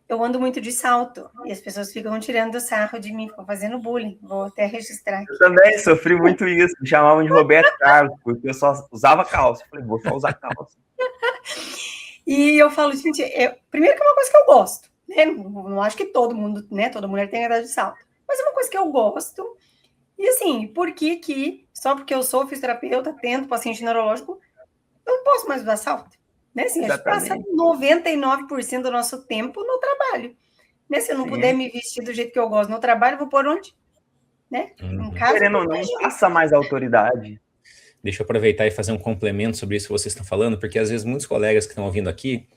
Speaker 2: eu ando muito de salto, e as pessoas ficam tirando sarro de mim, ficam fazendo bullying, vou até registrar aqui.
Speaker 3: Eu também sofri muito isso, me chamavam de Roberto Carlos, porque eu só usava calça, eu falei, vou só usar calça.
Speaker 2: E eu falo, gente, primeiro que é uma coisa que eu gosto, né, não acho que todo mundo, né, toda mulher tem idade de salto, mas é uma coisa que eu gosto, e assim, por que só porque eu sou fisioterapeuta, atendo paciente neurológico, eu não posso mais usar salto? Né? Assim, a gente passa 99% do nosso tempo no trabalho. Né? Se eu não puder me vestir do jeito que eu gosto no trabalho, eu vou por onde? Né? Em casa,
Speaker 3: querendo ou não, passa mais autoridade.
Speaker 1: Deixa eu aproveitar e fazer um complemento sobre isso que vocês estão falando, porque às vezes muitos colegas que estão ouvindo aqui,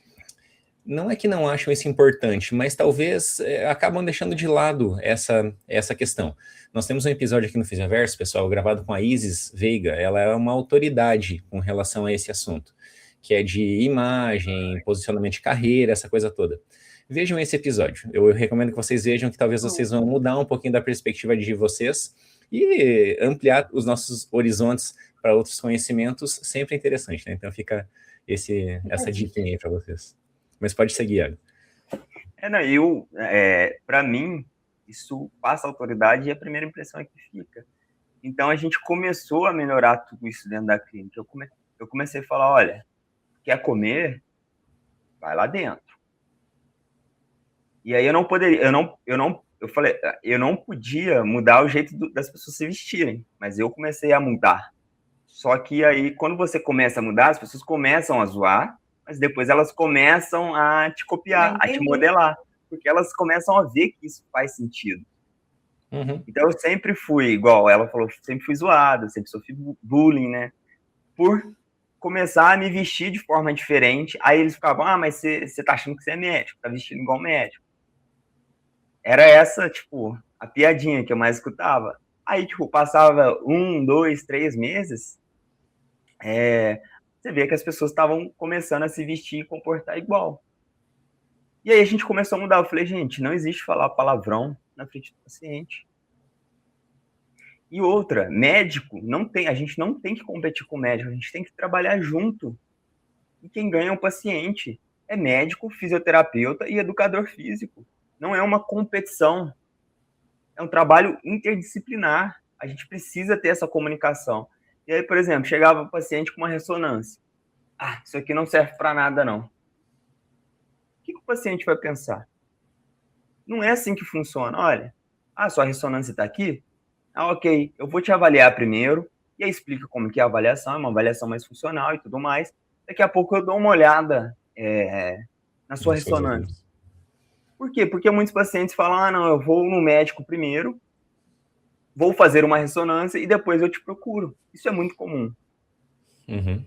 Speaker 1: não é que não acham isso importante, mas talvez acabam deixando de lado essa questão. Nós temos um episódio aqui no Fisioverso, pessoal, gravado com a Isis Veiga, ela é uma autoridade com relação a esse assunto, que é de imagem, posicionamento de carreira, essa coisa toda. Vejam esse episódio. Eu recomendo que vocês vejam, que talvez vocês vão mudar um pouquinho da perspectiva de vocês e ampliar os nossos horizontes para outros conhecimentos, sempre interessante, né? Então fica essa dica aí para vocês. Mas pode seguir, Iago.
Speaker 3: Para mim, isso passa autoridade e a primeira impressão é que fica. Então a gente começou a melhorar tudo isso dentro da clínica. Eu comecei a falar, olha, quer comer? Vai lá dentro. E aí eu não poderia, eu não podia mudar o jeito das pessoas se vestirem, mas eu comecei a mudar. Só que aí, quando você começa a mudar, as pessoas começam a zoar, mas depois elas começam a te copiar, a te modelar, porque elas começam a ver que isso faz sentido. Então eu sempre fui, igual ela falou, sempre fui zoado, sempre sofri bullying, né? Por começar a me vestir de forma diferente. Aí eles ficavam, mas você tá achando que você é médico, tá vestindo igual médico. Era essa, tipo, a piadinha que eu mais escutava. Aí, tipo, passava 1, 2, 3 meses, você vê que as pessoas estavam começando a se vestir e comportar igual. E aí a gente começou a mudar. Eu falei, gente, não existe falar palavrão na frente do paciente. E outra, médico, a gente não tem que competir com o médico, a gente tem que trabalhar junto. E quem ganha é o paciente. É médico, fisioterapeuta e educador físico. Não é uma competição. É um trabalho interdisciplinar. A gente precisa ter essa comunicação. E aí, por exemplo, chegava o paciente com uma ressonância. Isso aqui não serve para nada, não. O que o paciente vai pensar? Não é assim que funciona. Olha, sua ressonância está aqui? Ok, eu vou te avaliar primeiro, e aí explica como que é a avaliação, é uma avaliação mais funcional e tudo mais. Daqui a pouco eu dou uma olhada na sua ressonância. Por quê? Porque muitos pacientes falam, não, eu vou no médico primeiro, vou fazer uma ressonância e depois eu te procuro. Isso é muito comum.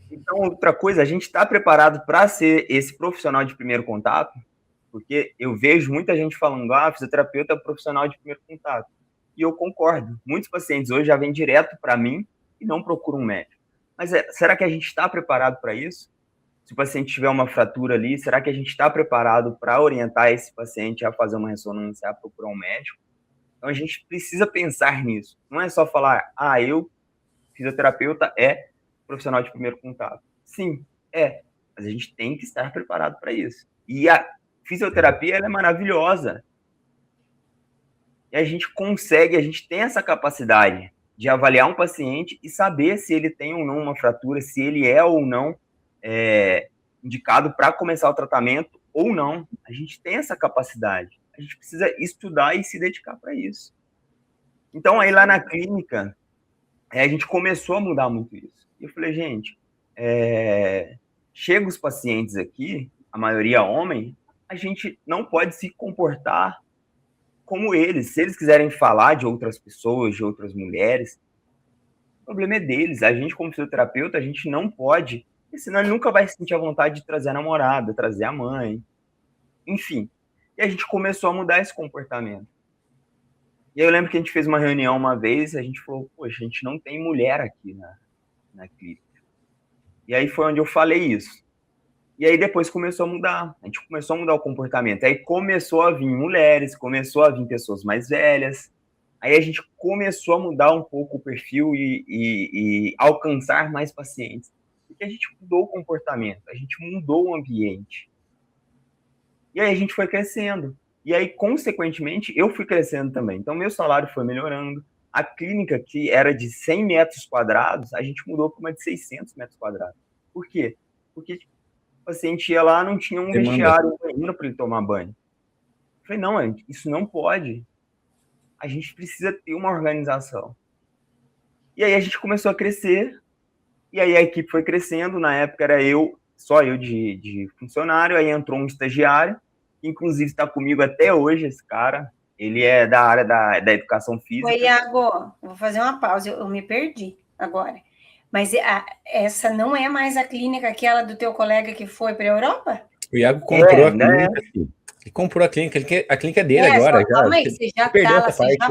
Speaker 3: Então, outra coisa, a gente está preparado para ser esse profissional de primeiro contato, porque eu vejo muita gente falando, fisioterapeuta é profissional de primeiro contato. E eu concordo. Muitos pacientes hoje já vêm direto para mim e não procuram um médico. Mas será que a gente está preparado para isso? Se o paciente tiver uma fratura ali, será que a gente está preparado para orientar esse paciente a fazer uma ressonância, a procurar um médico? Então, a gente precisa pensar nisso. Não é só falar, eu, fisioterapeuta, é profissional de primeiro contato. Sim, mas a gente tem que estar preparado para isso. E a fisioterapia, ela é maravilhosa. E a gente tem essa capacidade de avaliar um paciente e saber se ele tem ou não uma fratura, se ele é ou não indicado para começar o tratamento ou não. A gente tem essa capacidade. A gente precisa estudar e se dedicar para isso. Então, aí lá na clínica, a gente começou a mudar muito isso. E eu falei, gente, chega os pacientes aqui, a maioria homem, a gente não pode se comportar como eles. Se eles quiserem falar de outras pessoas, de outras mulheres, o problema é deles. A gente, como fisioterapeuta, a gente não pode, porque senão ele nunca vai sentir a vontade de trazer a namorada, trazer a mãe, enfim. E a gente começou a mudar esse comportamento. E aí eu lembro que a gente fez uma reunião uma vez, a gente falou, poxa, a gente não tem mulher aqui na clínica. E aí foi onde eu falei isso. E aí depois começou a mudar, a gente começou a mudar o comportamento. Aí começou a vir mulheres, começou a vir pessoas mais velhas. Aí a gente começou a mudar um pouco o perfil e alcançar mais pacientes. Porque a gente mudou o comportamento, a gente mudou o ambiente. E aí a gente foi crescendo. E aí, consequentemente, eu fui crescendo também. Então, meu salário foi melhorando. A clínica, que era de 100 metros quadrados, a gente mudou para uma de 600 metros quadrados. Por quê? Porque o paciente ia lá, não tinha um vestiário, um banheiro para ele tomar banho. Eu falei, não, isso não pode. A gente precisa ter uma organização. E aí a gente começou a crescer, e aí a equipe foi crescendo. Na época era só eu de funcionário, aí entrou um estagiário, que inclusive está comigo até hoje, esse cara. Ele é da área da educação física.
Speaker 2: Oi, Iago, eu vou fazer uma pausa, eu me perdi agora. Mas essa não é mais a clínica, aquela do teu colega que foi para a Europa?
Speaker 1: O Iago comprou a clínica, filho. Ele comprou a clínica é dele agora.
Speaker 2: Calma aí, você já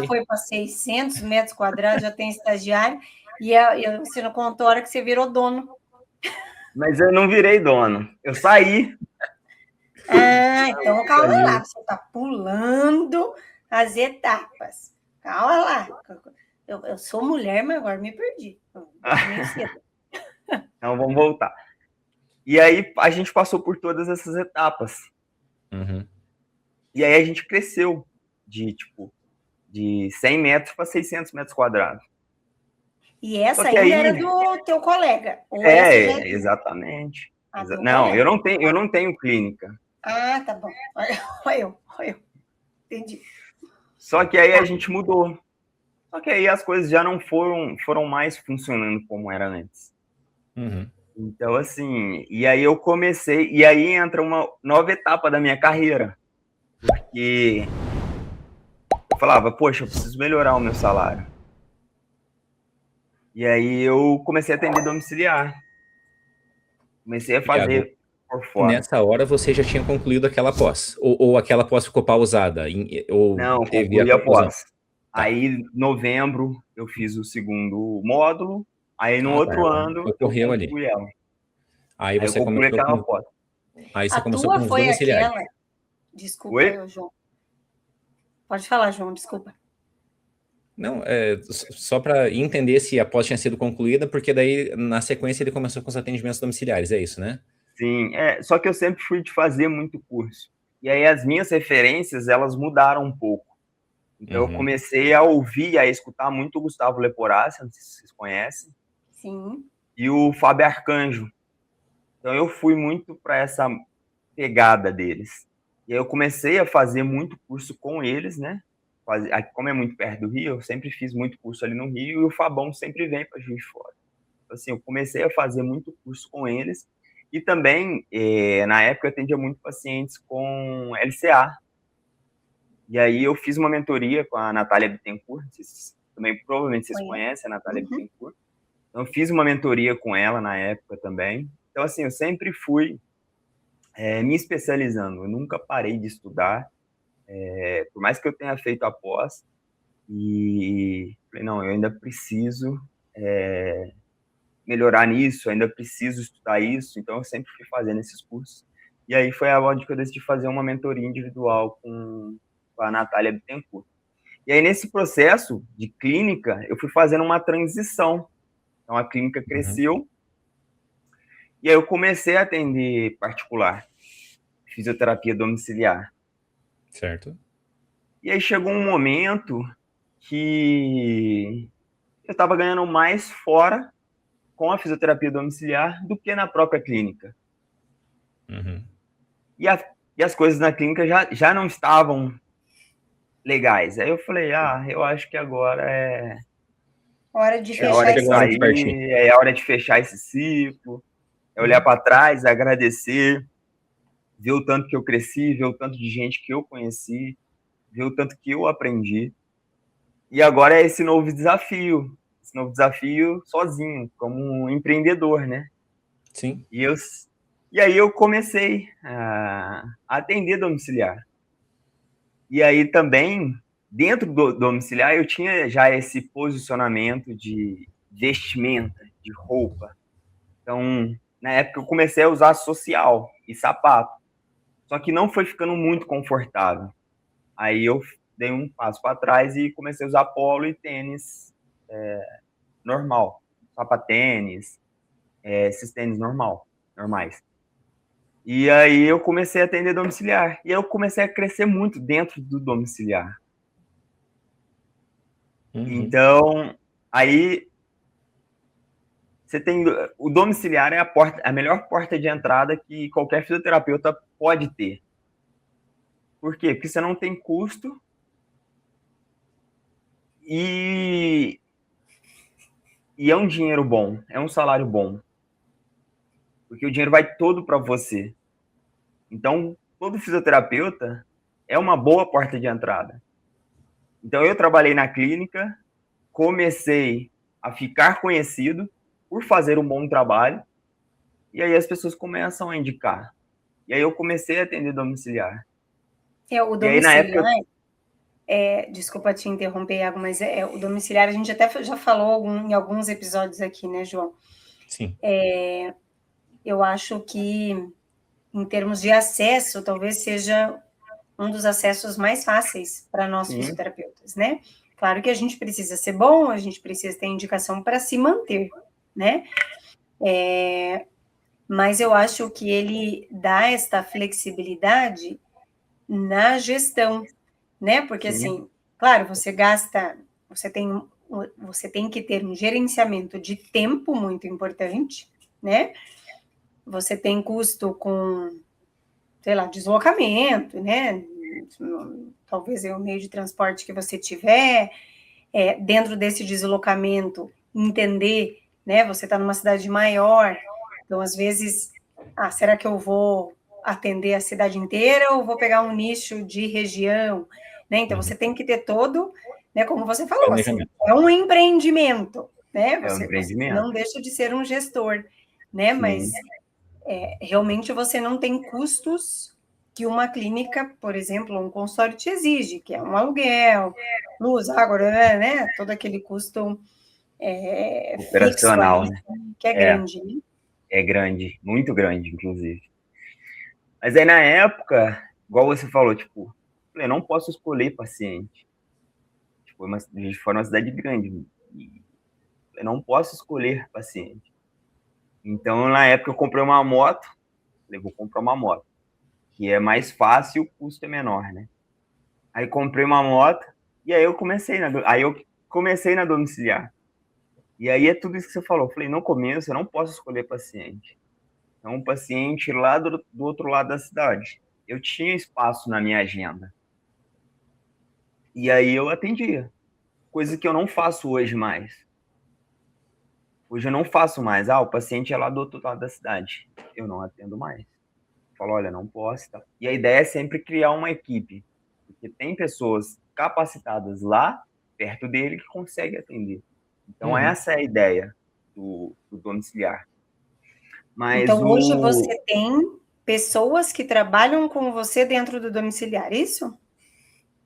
Speaker 2: foi para 600 metros quadrados, já tem estagiário, e você não contou a hora que você virou dono.
Speaker 3: Mas eu não virei dono, eu saí.
Speaker 2: Ah, então calma lá, você está pulando as etapas. Calma lá. Eu sou mulher, mas agora me perdi.
Speaker 3: Então vamos voltar. E aí a gente passou por todas essas etapas.
Speaker 1: Uhum.
Speaker 3: E aí a gente cresceu de 100 metros para 600 metros quadrados.
Speaker 2: E essa ainda era do teu colega?
Speaker 3: Exatamente.
Speaker 2: Não,
Speaker 3: eu não tenho clínica.
Speaker 2: Ah, tá bom. Olha eu. Entendi.
Speaker 3: Só que aí a gente mudou. Só que aí as coisas já não foram mais funcionando como era antes.
Speaker 1: Uhum.
Speaker 3: Então, assim, e aí eu comecei, e aí entra uma nova etapa da minha carreira. Porque eu falava, poxa, eu preciso melhorar o meu salário. E aí eu comecei a atender domiciliar. Comecei a fazer por fora.
Speaker 1: Nessa hora você já tinha concluído aquela pós? Ou aquela pós ficou pausada?
Speaker 3: Não, concluí a pós. Tá. Aí, novembro, eu fiz o segundo módulo. Aí, no outro ano,
Speaker 1: ocorreu ali.
Speaker 3: Ela.
Speaker 1: Aí você começou
Speaker 3: aquela pós.
Speaker 1: Aí você começou com os domiciliares.
Speaker 2: Desculpa, João. Pode falar, João, desculpa.
Speaker 1: Não, só para entender se a pós tinha sido concluída, porque daí, na sequência, ele começou com os atendimentos domiciliares, é isso, né?
Speaker 3: Sim, só que eu sempre fui de fazer muito curso. E aí as minhas referências, elas mudaram um pouco. Então eu comecei a ouvir, a escutar muito o Gustavo Leporassi, não sei se vocês conhecem.
Speaker 2: Sim.
Speaker 3: E o Fábio Arcanjo. Então eu fui muito para essa pegada deles. E aí eu comecei a fazer muito curso com eles, né? Como é muito perto do Rio, eu sempre fiz muito curso ali no Rio, e o Fabão sempre vem para Juiz de Fora. Então, assim, eu comecei a fazer muito curso com eles, e também, na época, eu atendia muito pacientes com LCA. E aí eu fiz uma mentoria com a Natália Bittencourt, também provavelmente vocês conhecem a Natália Bittencourt. Então eu fiz uma mentoria com ela na época também. Então, assim, eu sempre fui me especializando, eu nunca parei de estudar, por mais que eu tenha feito a pós, e falei, não, eu ainda preciso melhorar nisso, ainda preciso estudar isso, então eu sempre fui fazendo esses cursos. E aí foi a hora que eu decidi fazer uma mentoria individual com a Natália Bittencourt. E aí nesse processo de clínica, eu fui fazendo uma transição. Então a clínica cresceu, e aí eu comecei a atender particular, fisioterapia domiciliar.
Speaker 1: Certo.
Speaker 3: E aí chegou um momento que eu estava ganhando mais fora com a fisioterapia domiciliar do que na própria clínica.
Speaker 1: Uhum.
Speaker 3: E as coisas na clínica já não estavam legais. Aí eu falei, eu acho que agora é
Speaker 2: hora de fechar
Speaker 3: hora de sair, é hora de fechar esse ciclo, é olhar para trás, agradecer, ver o tanto que eu cresci, ver o tanto de gente que eu conheci, ver o tanto que eu aprendi. E agora é esse novo desafio sozinho, como um empreendedor, né?
Speaker 1: Sim.
Speaker 3: E aí eu comecei a atender domiciliar. E aí também, dentro do domiciliar, eu tinha já esse posicionamento de vestimenta, de roupa. Então, na época, eu comecei a usar social e sapato. Só que não foi ficando muito confortável. Aí eu dei um passo para trás e comecei a usar polo e tênis normal. Sapatênis, esses tênis normais. E aí eu comecei a atender domiciliar. E eu comecei a crescer muito dentro do domiciliar.
Speaker 1: Uhum.
Speaker 3: Então, aí você tem o domiciliar é a melhor porta de entrada que qualquer fisioterapeuta pode ter. Por quê? Porque você não tem custo e é um dinheiro bom, é um salário bom. Porque o dinheiro vai todo para você. Então, todo fisioterapeuta é uma boa porta de entrada. Então, eu trabalhei na clínica, comecei a ficar conhecido por fazer um bom trabalho, e aí as pessoas começam a indicar. E aí eu comecei a atender domiciliar.
Speaker 2: O
Speaker 3: E aí, na época,
Speaker 2: desculpa te interromper, Iago, mas o domiciliar, a gente até já falou em alguns episódios aqui, né, João?
Speaker 1: Sim.
Speaker 2: Eu acho que, em termos de acesso, talvez seja um dos acessos mais fáceis para nós fisioterapeutas, né? Claro que a gente precisa ser bom, a gente precisa ter indicação para se manter, né? Mas eu acho que ele dá esta flexibilidade na gestão, né? Porque, assim, claro, você tem que ter um gerenciamento de tempo muito importante, né? Você tem custo com, sei lá, deslocamento, né? Talvez é o meio de transporte que você tiver, dentro desse deslocamento, entender, né? Você está numa cidade maior, então, às vezes, será que eu vou atender a cidade inteira ou vou pegar um nicho de região, né? Então, você tem que ter todo, né? Como você falou, assim, é um empreendimento, né? Você não deixa de ser um gestor, né?
Speaker 3: Sim.
Speaker 2: Mas realmente você não tem custos que uma clínica, por exemplo, um consultório te exige, que é um aluguel, luz, água, né? Todo aquele custo
Speaker 3: operacional,
Speaker 2: fixo,
Speaker 3: né?
Speaker 2: Que é grande, né?
Speaker 3: É grande, muito grande, inclusive. Mas aí, na época, igual você falou, tipo, eu não posso escolher paciente. Tipo, a gente foi numa cidade grande. Eu não posso escolher paciente. Então, na época, eu comprei uma moto. Falei, vou comprar uma moto, que é mais fácil e o custo é menor, né? Aí comprei uma moto e aí eu comecei na domiciliar. E aí é tudo isso que você falou. Eu falei, no começo eu não posso escolher paciente. Então, um paciente lá do outro lado da cidade. Eu tinha espaço na minha agenda. E aí eu atendia. Coisa que eu não faço hoje mais. Hoje eu não faço mais. O paciente é lá do outro lado da cidade. Eu não atendo mais. Falo, olha, não posso. Tá? E a ideia é sempre criar uma equipe. Porque tem pessoas capacitadas lá, perto dele, que conseguem atender. Então, essa é a ideia do domiciliar. Mas
Speaker 2: então, hoje você tem pessoas que trabalham com você dentro do domiciliar, isso?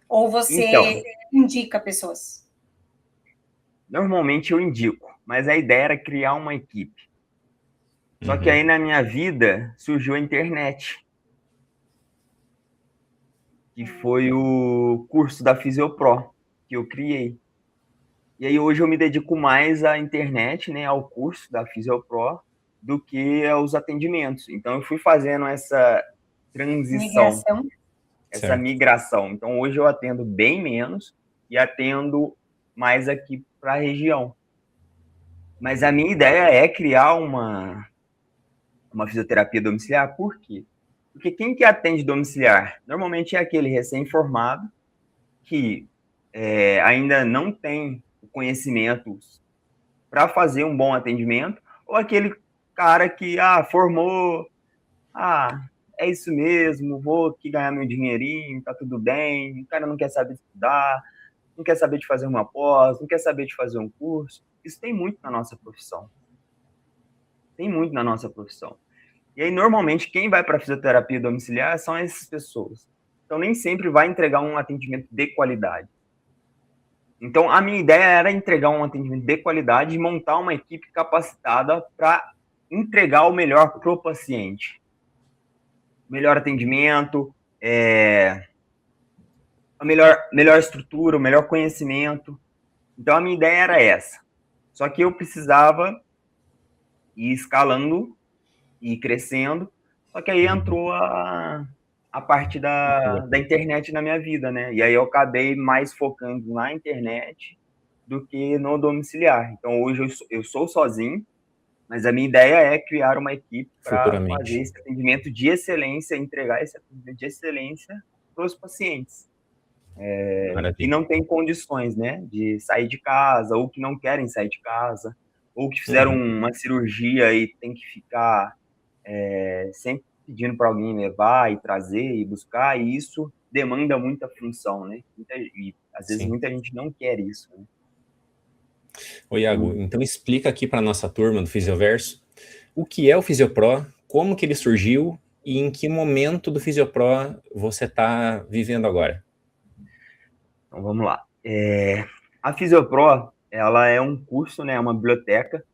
Speaker 2: Ou você indica pessoas?
Speaker 3: Normalmente eu indico, mas a ideia era criar uma equipe. Só que aí na minha vida surgiu a internet, que foi o curso da Fisiopro que eu criei. E aí hoje eu me dedico mais à internet, né, ao curso da Fisiopro, do que aos atendimentos. Então eu fui fazendo essa transição, essa migração. Então hoje eu atendo bem menos e atendo mais aqui para a região. Mas a minha ideia é criar uma fisioterapia domiciliar. Por quê? Porque quem que atende domiciliar? Normalmente é aquele recém-formado que ainda não tem o conhecimento para fazer um bom atendimento, ou aquele cara que formou, é isso mesmo, vou aqui ganhar meu dinheirinho, tá tudo bem, o cara não quer saber de estudar, não quer saber de fazer uma pós, não quer saber de fazer um curso. Isso tem muito na nossa profissão. Tem muito na nossa profissão. E aí, normalmente, quem vai para a fisioterapia domiciliar são essas pessoas. Então, nem sempre vai entregar um atendimento de qualidade. Então, a minha ideia era entregar um atendimento de qualidade e montar uma equipe capacitada para entregar o melhor para o paciente. Melhor atendimento, a melhor estrutura, o melhor conhecimento. Então, a minha ideia era essa. Só que eu precisava ir escalando, ir crescendo. Só que aí entrou a parte da internet na minha vida, né? E aí eu acabei mais focando na internet do que no domiciliar. Então, hoje eu sou sozinho, mas a minha ideia é criar uma equipe para fazer esse atendimento de excelência, entregar esse atendimento de excelência para os pacientes. Que não têm condições, né, de sair de casa, ou que não querem sair de casa, ou que fizeram uma cirurgia e tem que ficar sempre pedindo para alguém levar e trazer e buscar, e isso demanda muita função, né? E às vezes muita gente não quer isso, né?
Speaker 1: Ô, Iago, então explica aqui para a nossa turma do Fisioverso o que é o Fisiopro, como que ele surgiu e em que momento do Fisiopro você está vivendo agora.
Speaker 3: Então, vamos lá. A Fisiopro, ela é um curso, né, uma biblioteca,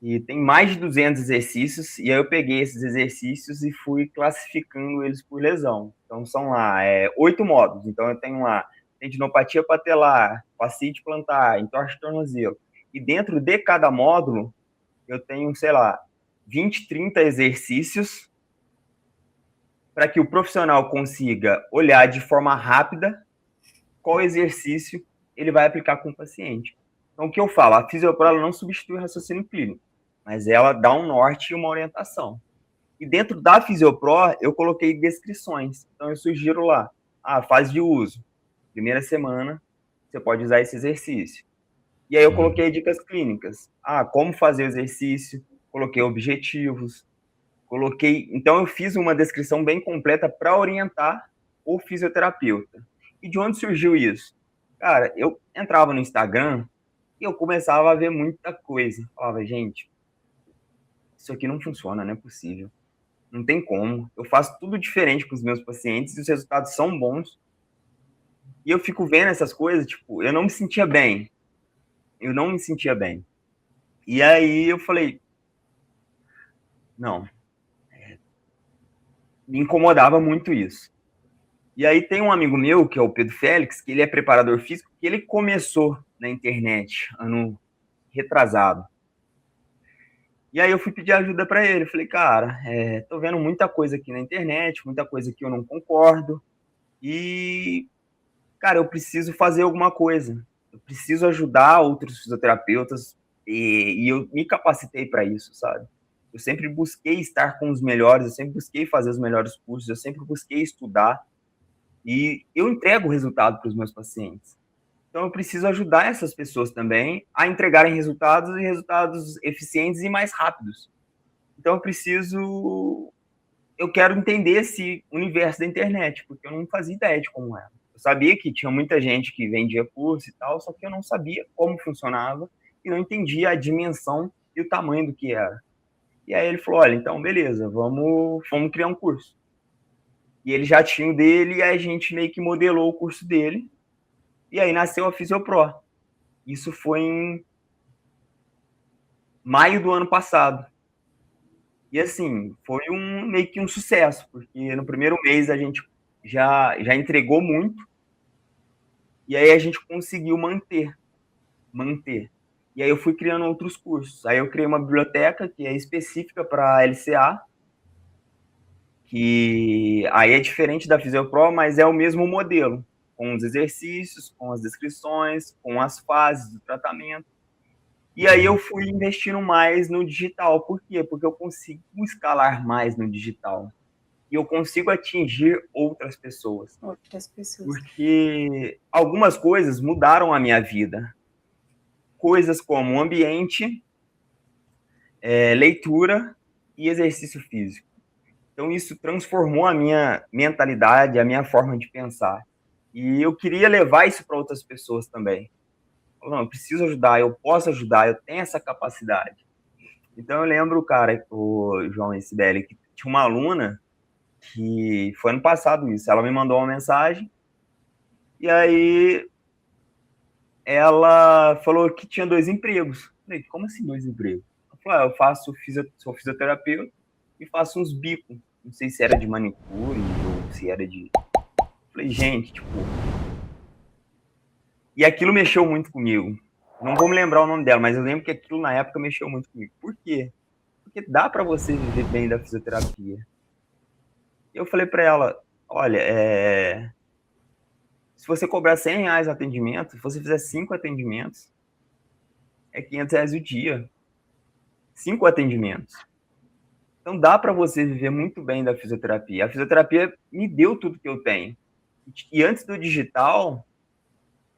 Speaker 3: e tem mais de 200 exercícios, e aí eu peguei esses exercícios e fui classificando eles por lesão. Então, são lá 8 módulos. Então, eu tenho lá tendinopatia patelar, fascite plantar, entorse de tornozelo. E dentro de cada módulo, eu tenho, sei lá, 20, 30 exercícios para que o profissional consiga olhar de forma rápida qual exercício ele vai aplicar com o paciente. Então, o que eu falo? A Fisiopro ela não substitui o raciocínio clínico, mas ela dá um norte e uma orientação. E dentro da Fisiopro, eu coloquei descrições. Então, eu sugiro lá, fase de uso. Primeira semana, você pode usar esse exercício. E aí eu coloquei dicas clínicas. Como fazer o exercício, coloquei objetivos, Então, eu fiz uma descrição bem completa para orientar o fisioterapeuta. E de onde surgiu isso? Cara, eu entrava no Instagram e eu começava a ver muita coisa. Falava, gente, isso aqui não funciona, não é possível. Não tem como. Eu faço tudo diferente com os meus pacientes e os resultados são bons. E eu fico vendo essas coisas, tipo, eu não me sentia bem. E aí eu falei, não. Me incomodava muito isso. E aí tem um amigo meu, que é o Pedro Félix, que ele é preparador físico, que ele começou na internet, ano retrasado. E aí eu fui pedir ajuda para ele. Falei, cara, tô vendo muita coisa aqui na internet, muita coisa que eu não concordo. E, cara, eu preciso fazer alguma coisa. Eu preciso ajudar outros fisioterapeutas e eu me capacitei para isso, sabe? Eu sempre busquei estar com os melhores, eu sempre busquei fazer os melhores cursos, eu sempre busquei estudar. E eu entrego o resultado para os meus pacientes. Então, eu preciso ajudar essas pessoas também a entregarem resultados e resultados eficientes e mais rápidos. Então, eu quero entender esse universo da internet, porque eu não fazia ideia de como era. Eu sabia que tinha muita gente que vendia curso e tal, só que eu não sabia como funcionava e não entendia a dimensão e o tamanho do que era. E aí ele falou, olha, então, beleza, vamos criar um curso. E ele já tinha o dele, e a gente meio que modelou o curso dele. E aí nasceu a Fisiopro. Isso foi em maio do ano passado. E assim, foi meio que um sucesso, porque no primeiro mês a gente já entregou muito. E aí a gente conseguiu manter. E aí eu fui criando outros cursos. Aí eu criei uma biblioteca que é específica para LCA, que aí é diferente da Fisiopro, mas é o mesmo modelo, com os exercícios, com as descrições, com as fases do tratamento. E aí eu fui investindo mais no digital. Por quê? Porque eu consigo escalar mais no digital. E eu consigo atingir outras pessoas. Porque algumas coisas mudaram a minha vida. Coisas como ambiente, leitura e exercício físico. Então, isso transformou a minha mentalidade, a minha forma de pensar. E eu queria levar isso para outras pessoas também. Não, eu preciso ajudar, eu posso ajudar, eu tenho essa capacidade. Então, eu lembro, cara, o João e Sibeli, que tinha uma aluna que foi ano passado isso. Ela me mandou uma mensagem e aí ela falou que tinha 2 empregos. Eu falei, como assim 2 empregos? Ela falou, eu sou fisioterapeuta e faço uns bicos. Não sei se era de manicure ou se era de... Eu falei, gente, tipo... E aquilo mexeu muito comigo. Não vou me lembrar o nome dela, mas eu lembro que aquilo na época mexeu muito comigo. Por quê? Porque dá para você viver bem da fisioterapia. Eu falei para ela, olha, se você cobrar R$100 no atendimento, se você fizer 5 atendimentos, é R$500 o dia. 5 atendimentos. Então dá para você viver muito bem da fisioterapia. A fisioterapia me deu tudo que eu tenho. E antes do digital,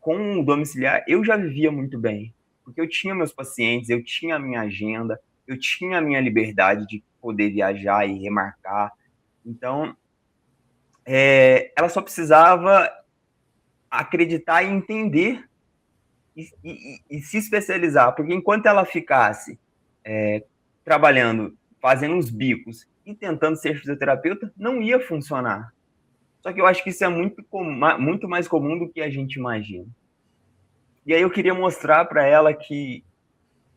Speaker 3: com o domiciliar, eu já vivia muito bem. Porque eu tinha meus pacientes, eu tinha a minha agenda, eu tinha a minha liberdade de poder viajar e remarcar. Então, ela só precisava acreditar e entender e se especializar, porque enquanto ela ficasse trabalhando, fazendo uns bicos e tentando ser fisioterapeuta, não ia funcionar. Só que eu acho que isso é muito mais comum do que a gente imagina. E aí eu queria mostrar para ela que,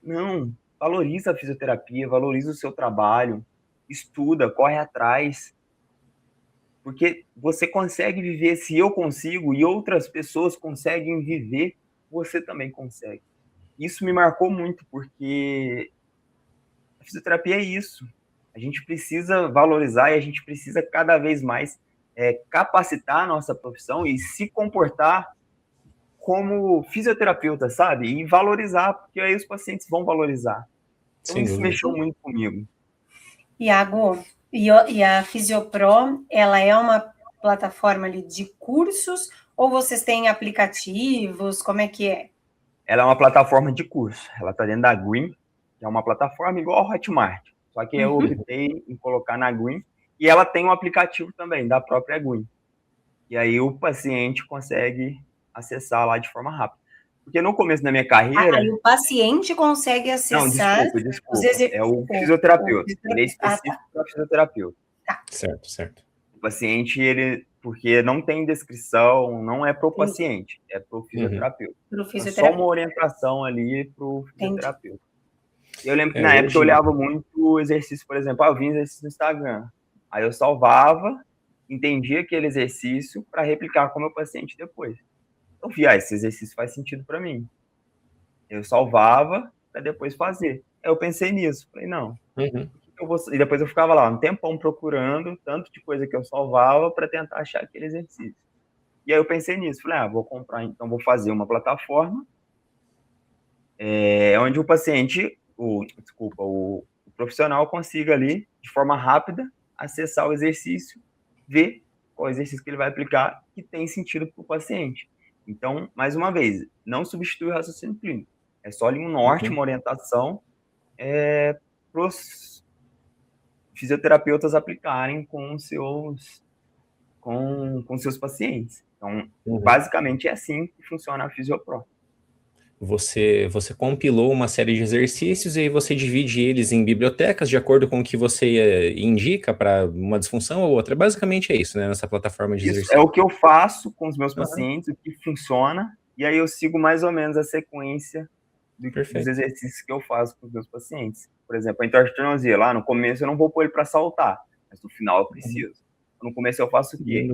Speaker 3: não, valoriza a fisioterapia, valoriza o seu trabalho, estuda, corre atrás, porque você consegue viver, se eu consigo e outras pessoas conseguem viver, você também consegue. Isso me marcou muito, porque a fisioterapia é isso. A gente precisa valorizar e a gente precisa cada vez mais capacitar a nossa profissão e se comportar como fisioterapeuta, sabe? E valorizar, porque aí os pacientes vão valorizar. Então, isso mexeu muito comigo.
Speaker 2: Iago, e a Fisiopro, ela é uma plataforma ali de cursos ou vocês têm aplicativos? Como é que é?
Speaker 3: Ela é uma plataforma de curso. Ela está dentro da Green, que é uma plataforma igual ao Hotmart. Só que eu optei em colocar na Green. E ela tem um aplicativo também, da própria Green. E aí o paciente consegue acessar lá de forma rápida. Porque no começo da minha carreira...
Speaker 2: Aí o paciente consegue acessar...
Speaker 3: Não, desculpa. É o fisioterapeuta. Ele é específico para fisioterapeuta.
Speaker 2: Tá.
Speaker 1: Certo.
Speaker 3: O paciente, porque não tem descrição, não é para o paciente, é para o fisioterapeuta. É só uma orientação ali para o fisioterapeuta. E eu lembro que na época eu olhava muito exercício, por exemplo, eu vi exercício no Instagram. Aí eu salvava, entendia aquele exercício para replicar com o meu paciente depois. Eu vi, esse exercício faz sentido para mim. Eu salvava para depois fazer. Aí eu pensei nisso, falei, não. E depois eu ficava lá um tempão procurando tanto de coisa que eu salvava para tentar achar aquele exercício. E aí eu pensei nisso, falei, vou comprar, então vou fazer uma plataforma onde o paciente, o profissional consiga ali, de forma rápida, acessar o exercício, ver qual exercício que ele vai aplicar que tem sentido para o paciente. Então, mais uma vez, não substitui o raciocínio clínico. É só ali um norte, uma orientação para os fisioterapeutas aplicarem com seus pacientes. Então, basicamente é assim que funciona a Fisiopro.
Speaker 1: Você compilou uma série de exercícios e aí você divide eles em bibliotecas de acordo com o que você indica para uma disfunção ou outra. Basicamente é isso, né? Nessa plataforma de exercícios.
Speaker 3: É o que eu faço com os meus pacientes, o que funciona, e aí eu sigo mais ou menos a sequência dos exercícios que eu faço com os meus pacientes. Por exemplo, a entorse-tornozelo, lá no começo eu não vou pôr ele para saltar, mas no final eu preciso. No começo eu faço o quê?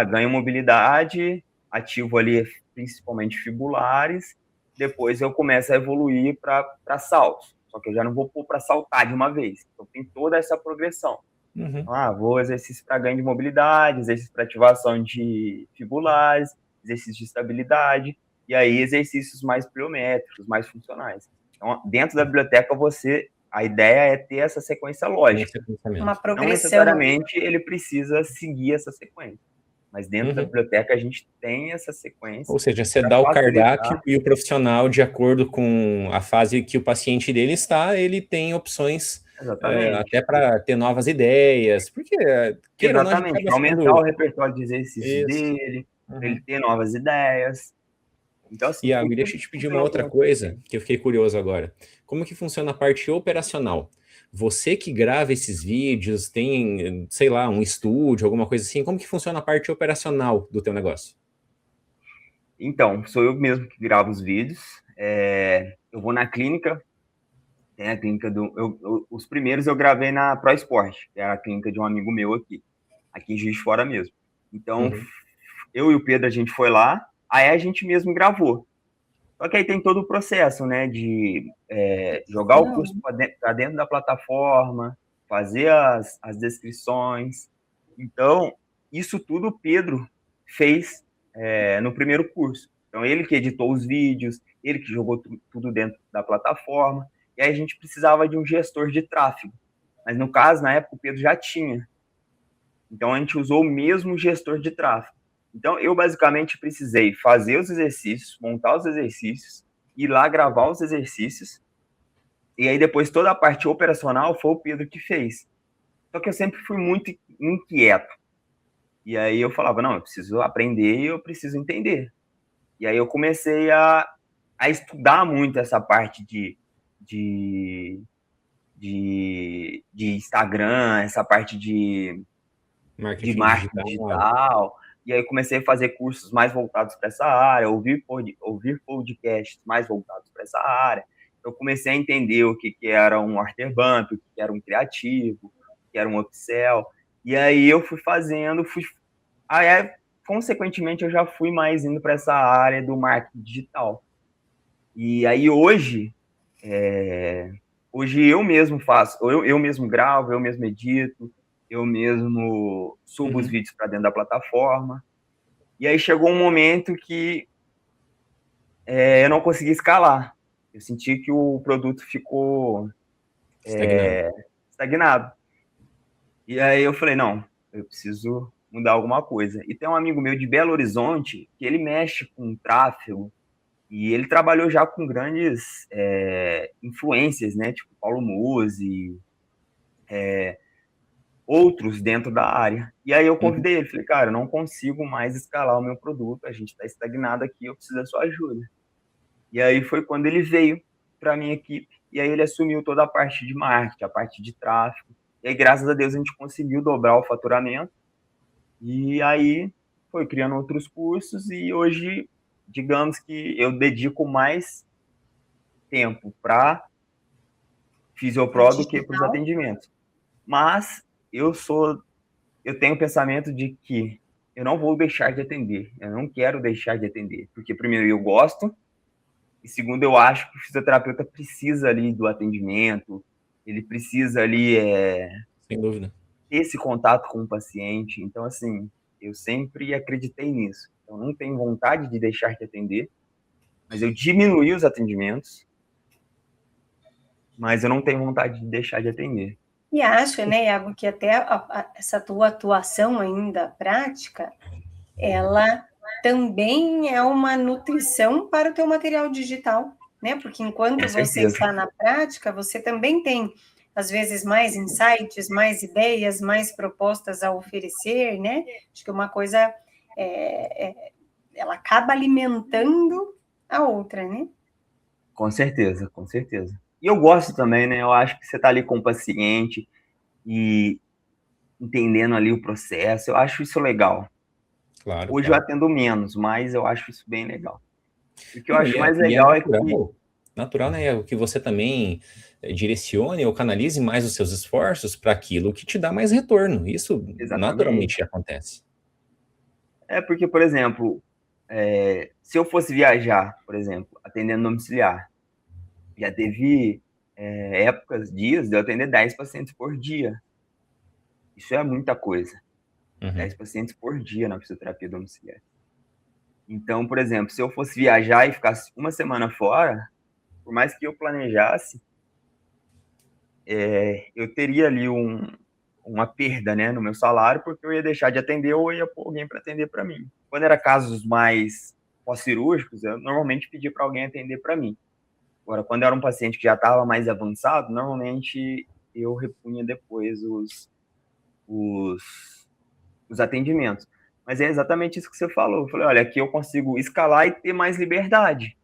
Speaker 3: Ganho mobilidade, ativo ali principalmente fibulares, depois eu começo a evoluir para saltos. Só que eu já não vou pôr para saltar de uma vez. Então tem toda essa progressão. Vou exercício para ganho de mobilidade, exercício para ativação de fibulares, exercício de estabilidade, e aí exercícios mais pliométricos, mais funcionais. Então, dentro da biblioteca, a ideia é ter essa sequência lógica.
Speaker 2: Uma progressão.
Speaker 3: Não necessariamente ele precisa seguir essa sequência. Mas dentro da biblioteca a gente tem essa sequência.
Speaker 1: Ou seja, você dá o cardápio e o profissional, de acordo com a fase que o paciente dele está, ele tem opções
Speaker 3: Exatamente.
Speaker 1: até para ter novas ideias, porque, queira ou não, a gente
Speaker 3: Exatamente,
Speaker 1: acaba
Speaker 3: para aumentar
Speaker 1: sendo...
Speaker 3: o repertório de exercícios
Speaker 1: Isso.
Speaker 3: dele, para
Speaker 1: Uhum.
Speaker 3: ele ter novas ideias. Então, assim,
Speaker 1: Iago, deixa eu te pedir uma
Speaker 3: funcionou
Speaker 1: outra
Speaker 3: como eu
Speaker 1: coisa,
Speaker 3: pensei.
Speaker 1: que eu fiquei curioso agora. Como que funciona a parte operacional? Você que grava esses vídeos, tem, sei lá, um estúdio, alguma coisa assim, como que funciona a parte operacional do teu negócio?
Speaker 3: Então, sou eu mesmo que gravo os vídeos. Eu vou na clínica, tem a clínica os primeiros eu gravei na Pro Sport, que é a clínica de um amigo meu aqui em Juiz de Fora mesmo. Então,
Speaker 1: Uhum.
Speaker 3: eu e o Pedro, a gente foi lá, aí a gente mesmo gravou. Só que aí tem todo o processo, né, de jogar o curso
Speaker 2: Não,
Speaker 3: para dentro da plataforma, fazer as descrições. Então, isso tudo o Pedro fez no primeiro curso. Então, ele que editou os vídeos, ele que jogou tudo dentro da plataforma, e aí a gente precisava de um gestor de tráfego. Mas no caso, na época, o Pedro já tinha. Então, a gente usou o mesmo gestor de tráfego. Então, eu basicamente precisei fazer os exercícios, montar os exercícios, ir lá gravar os exercícios, e aí depois toda a parte operacional foi o Pedro que fez. Só que eu sempre fui muito inquieto. E aí eu falava, não, eu preciso aprender e eu preciso entender. E aí eu comecei a estudar muito essa parte de, de Instagram, essa parte de
Speaker 1: Marketing
Speaker 3: marketing
Speaker 1: digital.
Speaker 3: digital. E aí comecei a fazer cursos mais voltados para essa área, ouvir podcasts mais voltados para essa área. Eu comecei a entender o que era um Afterbump, o que era um criativo, o que era um upsell. E aí eu fui fazendo, aí, consequentemente, eu já fui mais indo para essa área do marketing digital. E aí hoje eu mesmo faço, eu mesmo gravo, eu mesmo edito, eu mesmo subo os
Speaker 1: Uhum.
Speaker 3: vídeos para dentro da plataforma. E aí chegou um momento que eu não consegui escalar. Eu senti que o produto ficou
Speaker 1: Estagnado.
Speaker 3: estagnado. E aí eu falei, não, eu preciso mudar alguma coisa. E tem um amigo meu de Belo Horizonte que ele mexe com tráfego e ele trabalhou já com grandes influências, né? Tipo Paulo Musi, outros dentro da área. E aí eu
Speaker 1: Uhum.
Speaker 3: convidei ele, falei, cara, eu não consigo mais escalar o meu produto, a gente está estagnado aqui, eu preciso da sua ajuda. E aí foi quando ele veio para a minha equipe, e aí ele assumiu toda a parte de marketing, a parte de tráfego, e aí graças a Deus a gente conseguiu dobrar o faturamento, e aí foi criando outros cursos, e hoje, digamos que eu dedico mais tempo para Fisiopro do que para os
Speaker 2: digital.
Speaker 3: atendimentos. Mas eu tenho o pensamento de que eu não vou deixar de atender, eu não quero deixar de atender, porque primeiro eu gosto, e segundo eu acho que o fisioterapeuta precisa ali do atendimento, ele precisa ali
Speaker 1: Sem dúvida.
Speaker 3: ter esse contato com o paciente, então assim, eu sempre acreditei nisso, eu não tenho vontade de deixar de atender, mas eu diminuí os atendimentos, mas eu não tenho vontade de deixar de atender.
Speaker 2: E acho, né, Iago, que até essa tua atuação ainda prática, ela também é uma nutrição para o teu material digital, né? Porque
Speaker 3: Com
Speaker 2: enquanto você
Speaker 3: certeza.
Speaker 2: está na prática, você também tem, às vezes, mais insights, mais ideias, mais propostas a oferecer, né? Acho que uma coisa, ela acaba alimentando a outra, né?
Speaker 3: Com certeza, com certeza. E eu gosto também, né? Eu acho que você está ali com o paciente e entendendo ali o processo, eu acho isso legal.
Speaker 1: Claro,
Speaker 3: Hoje eu
Speaker 1: claro.
Speaker 3: atendo menos, mas eu acho isso bem legal. E o que eu
Speaker 1: Não,
Speaker 3: acho mais
Speaker 1: e é
Speaker 3: legal é que,
Speaker 1: natural, né, que você também direcione ou canalize mais os seus esforços para aquilo que te dá mais retorno. Isso
Speaker 3: exatamente,
Speaker 1: naturalmente acontece.
Speaker 3: porque, por exemplo, se eu fosse viajar, por exemplo, atendendo domiciliar, já teve épocas, dias, de eu atender 10 pacientes por dia. Isso é muita coisa.
Speaker 1: Uhum.
Speaker 3: 10 pacientes por dia na fisioterapia domiciliar. Então, por exemplo, se eu fosse viajar e ficasse uma semana fora, por mais que eu planejasse, eu teria ali uma perda, né, no meu salário, porque eu ia deixar de atender ou ia pôr alguém para atender para mim. Quando era casos mais pós-cirúrgicos, eu normalmente pedia para alguém atender para mim. Agora, quando era um paciente que já estava mais avançado, normalmente eu repunha depois os atendimentos. Mas é exatamente isso que você falou. Eu falei, olha, aqui eu consigo escalar e ter mais liberdade,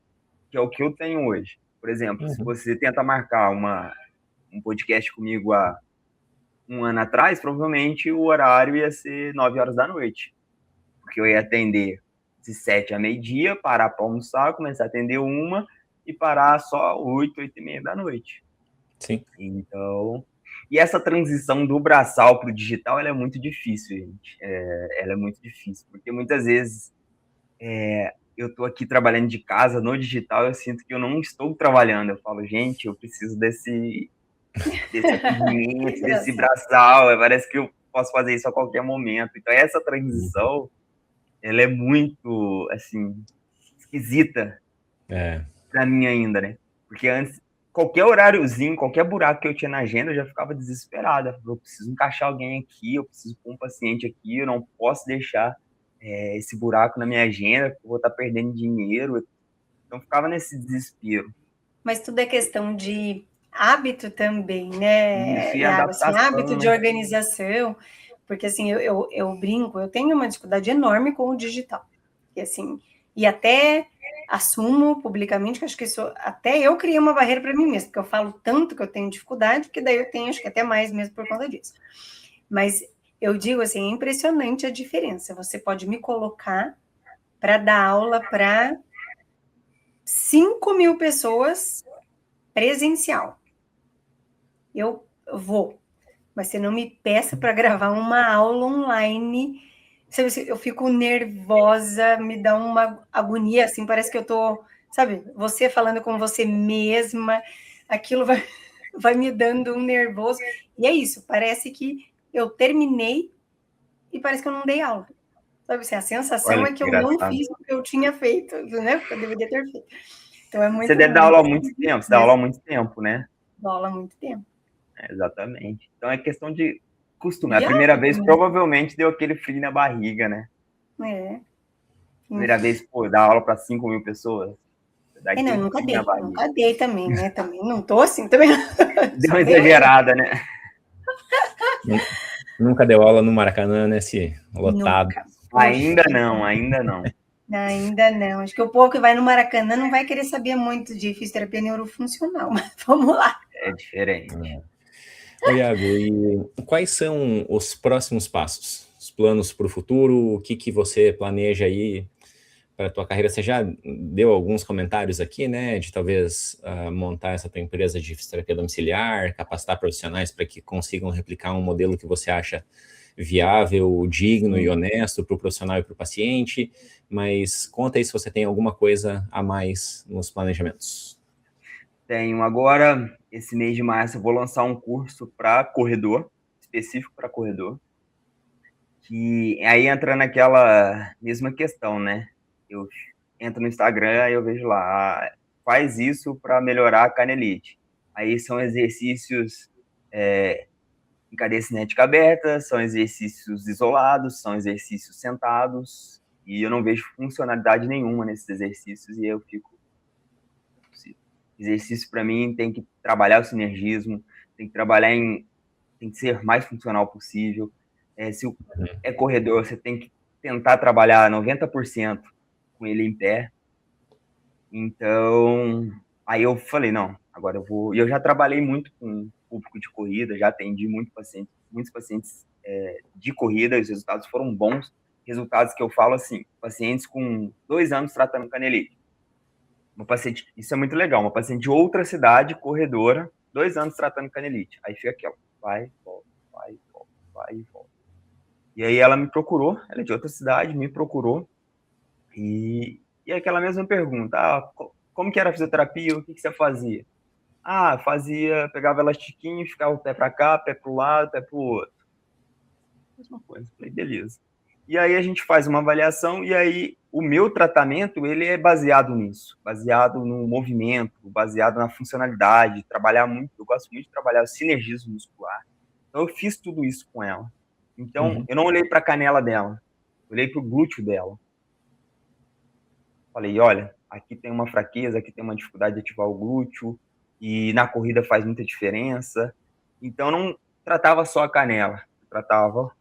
Speaker 3: que é o que eu tenho hoje. Por exemplo, se você tenta marcar um podcast comigo há um ano atrás, provavelmente o horário ia ser 9 horas da noite, porque eu ia atender de 7 a meio-dia, parar para almoçar, começar a atender uma e parar só 8, 8 e meia da noite.
Speaker 1: Sim.
Speaker 3: Então, e essa transição do braçal para o digital, ela é muito difícil, gente. Ela é muito difícil, porque muitas vezes eu estou aqui trabalhando de casa no digital, eu sinto que eu não estou trabalhando. Eu falo, gente, eu preciso desse atendimento, desse braçal, parece que eu posso fazer isso a qualquer momento. Então, essa transição, ela é muito, assim, esquisita para mim ainda, né? Porque antes, qualquer horáriozinho, qualquer buraco que eu tinha na agenda, eu já ficava desesperada. Eu preciso encaixar alguém aqui, eu preciso pôr um paciente aqui, eu não posso deixar esse buraco na minha agenda, porque eu vou estar perdendo dinheiro. Então, eu ficava nesse desespero.
Speaker 2: Mas tudo é questão de hábito também, né?
Speaker 3: Isso, e
Speaker 2: Iago, assim,
Speaker 3: adaptação,
Speaker 2: hábito de organização, porque assim, eu brinco, eu tenho uma dificuldade enorme com o digital, e assim, e até assumo publicamente que acho que isso, até eu criei uma barreira para mim mesma, porque eu falo tanto que eu tenho dificuldade, que daí eu tenho, acho que até mais mesmo por conta disso. Mas eu digo assim, é impressionante a diferença, você pode me colocar para dar aula para 5.000 pessoas presencial. Eu vou, mas você não me peça para gravar uma aula online. Eu fico nervosa, me dá uma agonia, assim, parece que eu tô, sabe, você falando com você mesma, aquilo vai me dando um nervoso. E é isso, parece que eu terminei e parece que eu não dei aula. Sabe assim, a sensação
Speaker 3: olha
Speaker 2: é que eu
Speaker 3: engraçado.
Speaker 2: não fiz o que eu tinha feito, né? Porque eu deveria ter feito. Então é muito.
Speaker 3: Você deve dar aula há muito tempo, você dá aula há muito tempo, né?
Speaker 2: Dou aula há muito tempo.
Speaker 3: Exatamente. Então é questão de costume. A primeira vez provavelmente deu aquele frio na barriga, né? Primeira vez, pô, dar aula para 5.000 pessoas.
Speaker 2: Não, nunca dei também, né? Também não tô assim, também.
Speaker 3: Deu uma exagerada, né?
Speaker 1: Nunca deu aula no Maracanã, né? Lotado.
Speaker 2: Nunca.
Speaker 3: Ainda não. Ainda não.
Speaker 2: Acho que o povo que vai no Maracanã não vai querer saber muito de fisioterapia neurofuncional, mas vamos lá.
Speaker 3: É diferente.
Speaker 1: Iago, e quais são os próximos passos? Os planos para o futuro? O que você planeja aí para a tua carreira? Você já deu alguns comentários aqui, né? De talvez montar essa tua empresa de fisioterapia domiciliar, capacitar profissionais para que consigam replicar um modelo que você acha viável, digno e honesto para o profissional e para o paciente. Mas conta aí se você tem alguma coisa a mais nos planejamentos.
Speaker 3: Tenho. Agora, esse mês de março, eu vou lançar um curso para corredor, específico para corredor, que aí entra naquela mesma questão, né? Eu entro no Instagram e eu vejo lá, faz isso para melhorar a canelite. Aí são exercícios em cadeia cinética aberta, são exercícios isolados, são exercícios sentados, e eu não vejo funcionalidade nenhuma nesses exercícios, e eu fico... Exercício, para mim, tem que trabalhar o sinergismo, tem que trabalhar tem que ser mais funcional possível. Se é corredor, você tem que tentar trabalhar 90% com ele em pé. Então, aí eu falei, não, agora eu vou... E eu já trabalhei muito com público de corrida, já atendi muitos pacientes de corrida, os resultados foram bons. Resultados que eu falo assim, pacientes com 2 anos tratando canelite. Uma paciente, isso é muito legal, uma paciente de outra cidade, corredora, 2 anos tratando canelite. Aí fica aquela, vai, volta, vai, volta, vai, volta. E aí ela me procurou, ela é de outra cidade, me procurou, e aquela mesma pergunta, como que era a fisioterapia, o que você fazia? Pegava elastiquinho, ficava o pé para cá, pé para o lado, pé para o outro. Mesma coisa, falei, beleza. E aí a gente faz uma avaliação, e aí o meu tratamento, ele é baseado nisso, baseado no movimento, baseado na funcionalidade, eu gosto muito de trabalhar o sinergismo muscular. Então eu fiz tudo isso com ela. Então eu não olhei para a canela dela, olhei para o glúteo dela. Falei, olha, aqui tem uma fraqueza, aqui tem uma dificuldade de ativar o glúteo, e na corrida faz muita diferença. Então, não tratava só a canela, tratava o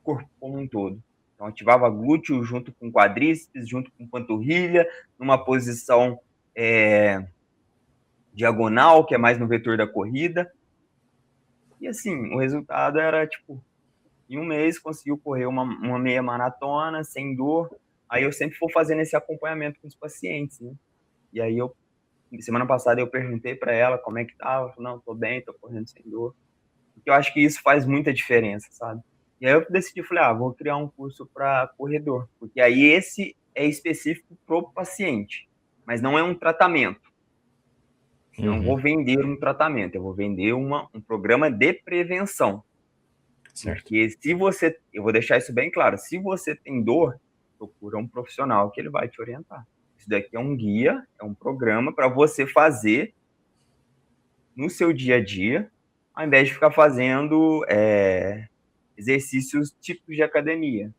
Speaker 3: corpo como um todo. Então, ativava glúteo junto com quadríceps, junto com panturrilha, numa posição diagonal, que é mais no vetor da corrida. E assim, o resultado era, tipo, em um mês conseguiu correr uma meia maratona sem dor. Aí eu sempre vou fazendo esse acompanhamento com os pacientes, né? E aí semana passada eu perguntei para ela como é que tava, ela falou, não, tô bem, tô correndo sem dor. Porque eu acho que isso faz muita diferença, sabe? E aí eu decidi, falei, vou criar um curso para corredor, porque aí esse é específico pro paciente, mas não é um tratamento. Eu não vou vender um tratamento, eu vou vender um programa de prevenção.
Speaker 1: Certo.
Speaker 3: Porque eu vou deixar isso bem claro, se você tem dor, procura um profissional que ele vai te orientar. Isso daqui é um guia, é um programa para você fazer no seu dia a dia, ao invés de ficar fazendo exercícios típicos de academia.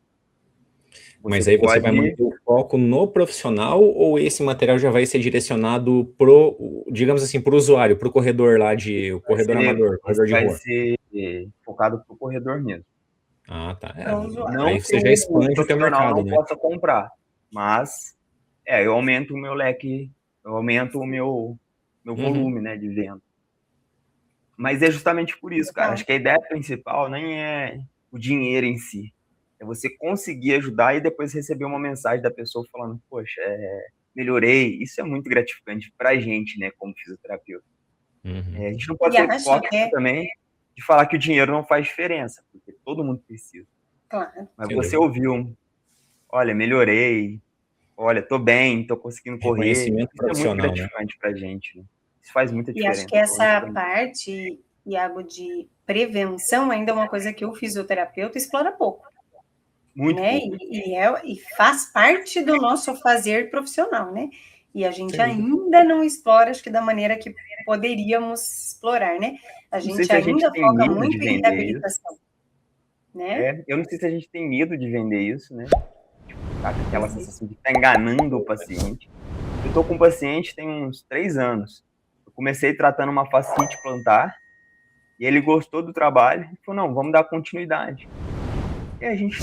Speaker 1: Mas aí você vai manter o foco no profissional ou esse material já vai ser direcionado pro, digamos assim, pro usuário, pro corredor lá o corredor amador, corredor de rua?
Speaker 3: Vai ser focado pro corredor mesmo.
Speaker 1: Ah, tá.
Speaker 3: Não
Speaker 1: aí você já expande o teu mercado,
Speaker 3: não
Speaker 1: né?
Speaker 3: possa comprar, mas eu aumento o meu leque, eu aumento o meu volume, né, de venda. Mas é justamente por isso, cara. Acho que a ideia principal nem é o dinheiro em si. É você conseguir ajudar e depois receber uma mensagem da pessoa falando, poxa, melhorei. Isso é muito gratificante pra gente, né, como fisioterapeuta. A gente não pode ser hipócrita também de falar que o dinheiro não faz diferença, porque todo mundo precisa.
Speaker 2: Claro.
Speaker 3: Mas você ouviu, olha, melhorei, olha, tô bem, tô conseguindo correr.
Speaker 1: Reconhecimento
Speaker 3: Isso é muito
Speaker 1: profissional,
Speaker 3: gratificante pra gente, né? Isso faz muita diferença.
Speaker 2: E acho que essa parte, Iago, de prevenção ainda é uma coisa que o fisioterapeuta explora pouco.
Speaker 3: Muito
Speaker 2: né?
Speaker 3: pouco.
Speaker 2: E faz parte do nosso fazer profissional, né? E a gente ainda não explora, acho que da maneira que poderíamos explorar, né? A gente ainda foca muito em reabilitação. Né?
Speaker 3: Eu não sei se a gente tem medo de vender isso, né? Tá com aquela sensação de estar enganando o paciente. Eu tô com um paciente tem uns 3 anos. Eu comecei tratando uma fascite plantar e ele gostou do trabalho e falou, não, vamos dar continuidade. E a gente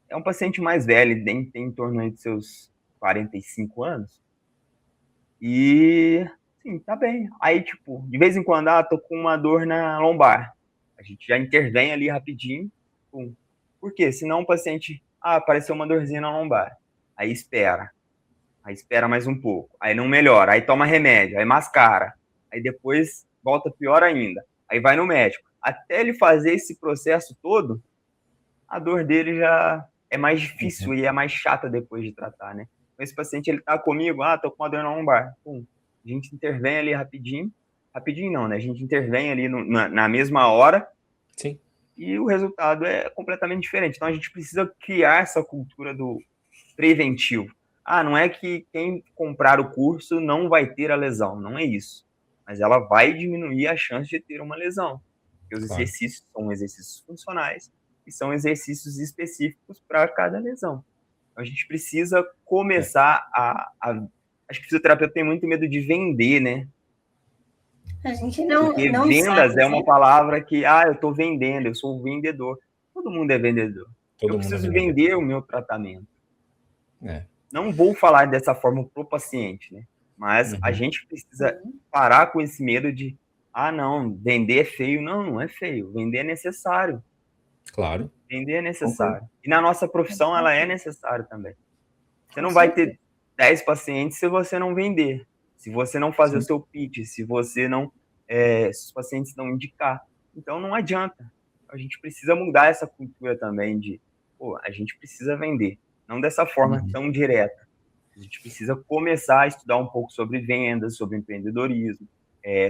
Speaker 3: é um paciente mais velho, tem em torno de seus 45 anos. E, sim, tá bem. Aí, tipo, de vez em quando, tô com uma dor na lombar. A gente já intervém ali rapidinho. Pum. Por quê? Senão o paciente, apareceu uma dorzinha na lombar. Aí espera. Aí espera mais um pouco. Aí não melhora. Aí toma remédio. Aí mascara. Aí depois volta pior ainda. Aí vai no médico. Até ele fazer esse processo todo, a dor dele já é mais difícil e é mais chata depois de tratar, né? Esse paciente, ele tá comigo, tô com uma dor na lombar. Pum. A gente intervém ali rapidinho. Rapidinho não, né? A gente intervém ali na mesma hora.
Speaker 1: Sim.
Speaker 3: E o resultado é completamente diferente. Então, a gente precisa criar essa cultura do preventivo. Não é que quem comprar o curso não vai ter a lesão. Não é isso. Mas ela vai diminuir a chance de ter uma lesão. Porque os exercícios são exercícios funcionais e são exercícios específicos para cada lesão. Então, a gente precisa começar acho que o fisioterapeuta tem muito medo de vender, né?
Speaker 2: A gente não
Speaker 3: Porque
Speaker 2: não
Speaker 3: vendas
Speaker 2: sabe,
Speaker 3: é uma palavra que, eu estou vendendo, eu sou um vendedor. Todo mundo é vendedor. Eu preciso vender o meu tratamento. Não vou falar dessa forma pro paciente, né? Mas a gente precisa parar com esse medo de, não, vender é feio. Não, não é feio. Vender é necessário.
Speaker 1: Claro.
Speaker 3: Vender é necessário. E na nossa profissão, ela é necessária também. Você não vai ter 10 pacientes se você não vender. Se você não fazer o seu pitch, se você não... se os pacientes não indicar. Então, não adianta. A gente precisa mudar essa cultura também de, a gente precisa vender. Não dessa forma tão direta. A gente precisa começar a estudar um pouco sobre vendas, sobre empreendedorismo,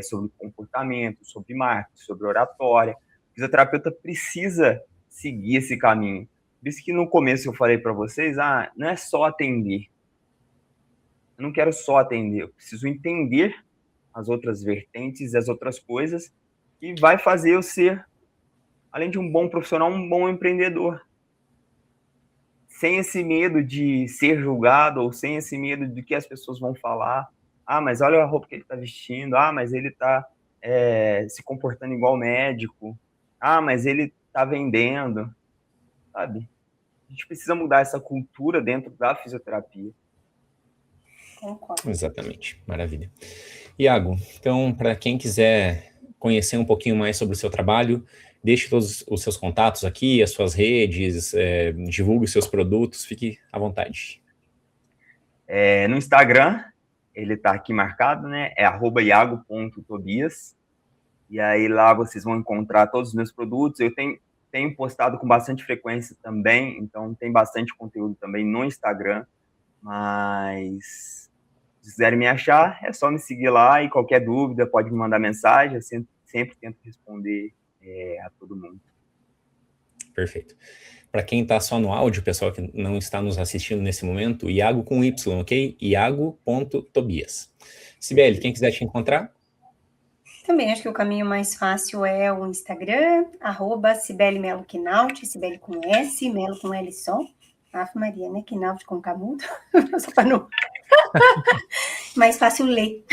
Speaker 3: sobre comportamento, sobre marketing, sobre oratória. O fisioterapeuta precisa seguir esse caminho. Por isso que no começo eu falei para vocês, não é só atender. Eu não quero só atender, eu preciso entender as outras vertentes e as outras coisas que vai fazer eu ser, além de um bom profissional, um bom empreendedor. Sem esse medo de ser julgado ou sem esse medo de que as pessoas vão falar. Mas olha a roupa que ele está vestindo. Mas ele está se comportando igual médico. Mas ele está vendendo, sabe? A gente precisa mudar essa cultura dentro da fisioterapia.
Speaker 2: Concordo.
Speaker 1: Exatamente, maravilha. Iago, então, para quem quiser conhecer um pouquinho mais sobre o seu trabalho, deixe todos os seus contatos aqui, as suas redes, divulgue os seus produtos, fique à vontade.
Speaker 3: No Instagram, ele está aqui marcado, né? É @iago.tobias. E aí lá vocês vão encontrar todos os meus produtos. Eu tenho postado com bastante frequência também, então tem bastante conteúdo também no Instagram. Mas se quiserem me achar, é só me seguir lá e qualquer dúvida pode me mandar mensagem. Eu sempre tento responder a todo mundo.
Speaker 1: Perfeito. Para quem está só no áudio, pessoal que não está nos assistindo nesse momento, Iago com Y, ok? Iago.tobias. Sibeli, quem quiser te encontrar?
Speaker 2: Também acho que o caminho mais fácil é o Instagram, @Cibele Melo Quinaut, Cibele com S, Melo com L só. Ave Maria, né? Quinaut com camudo. Só para não... mais fácil ler.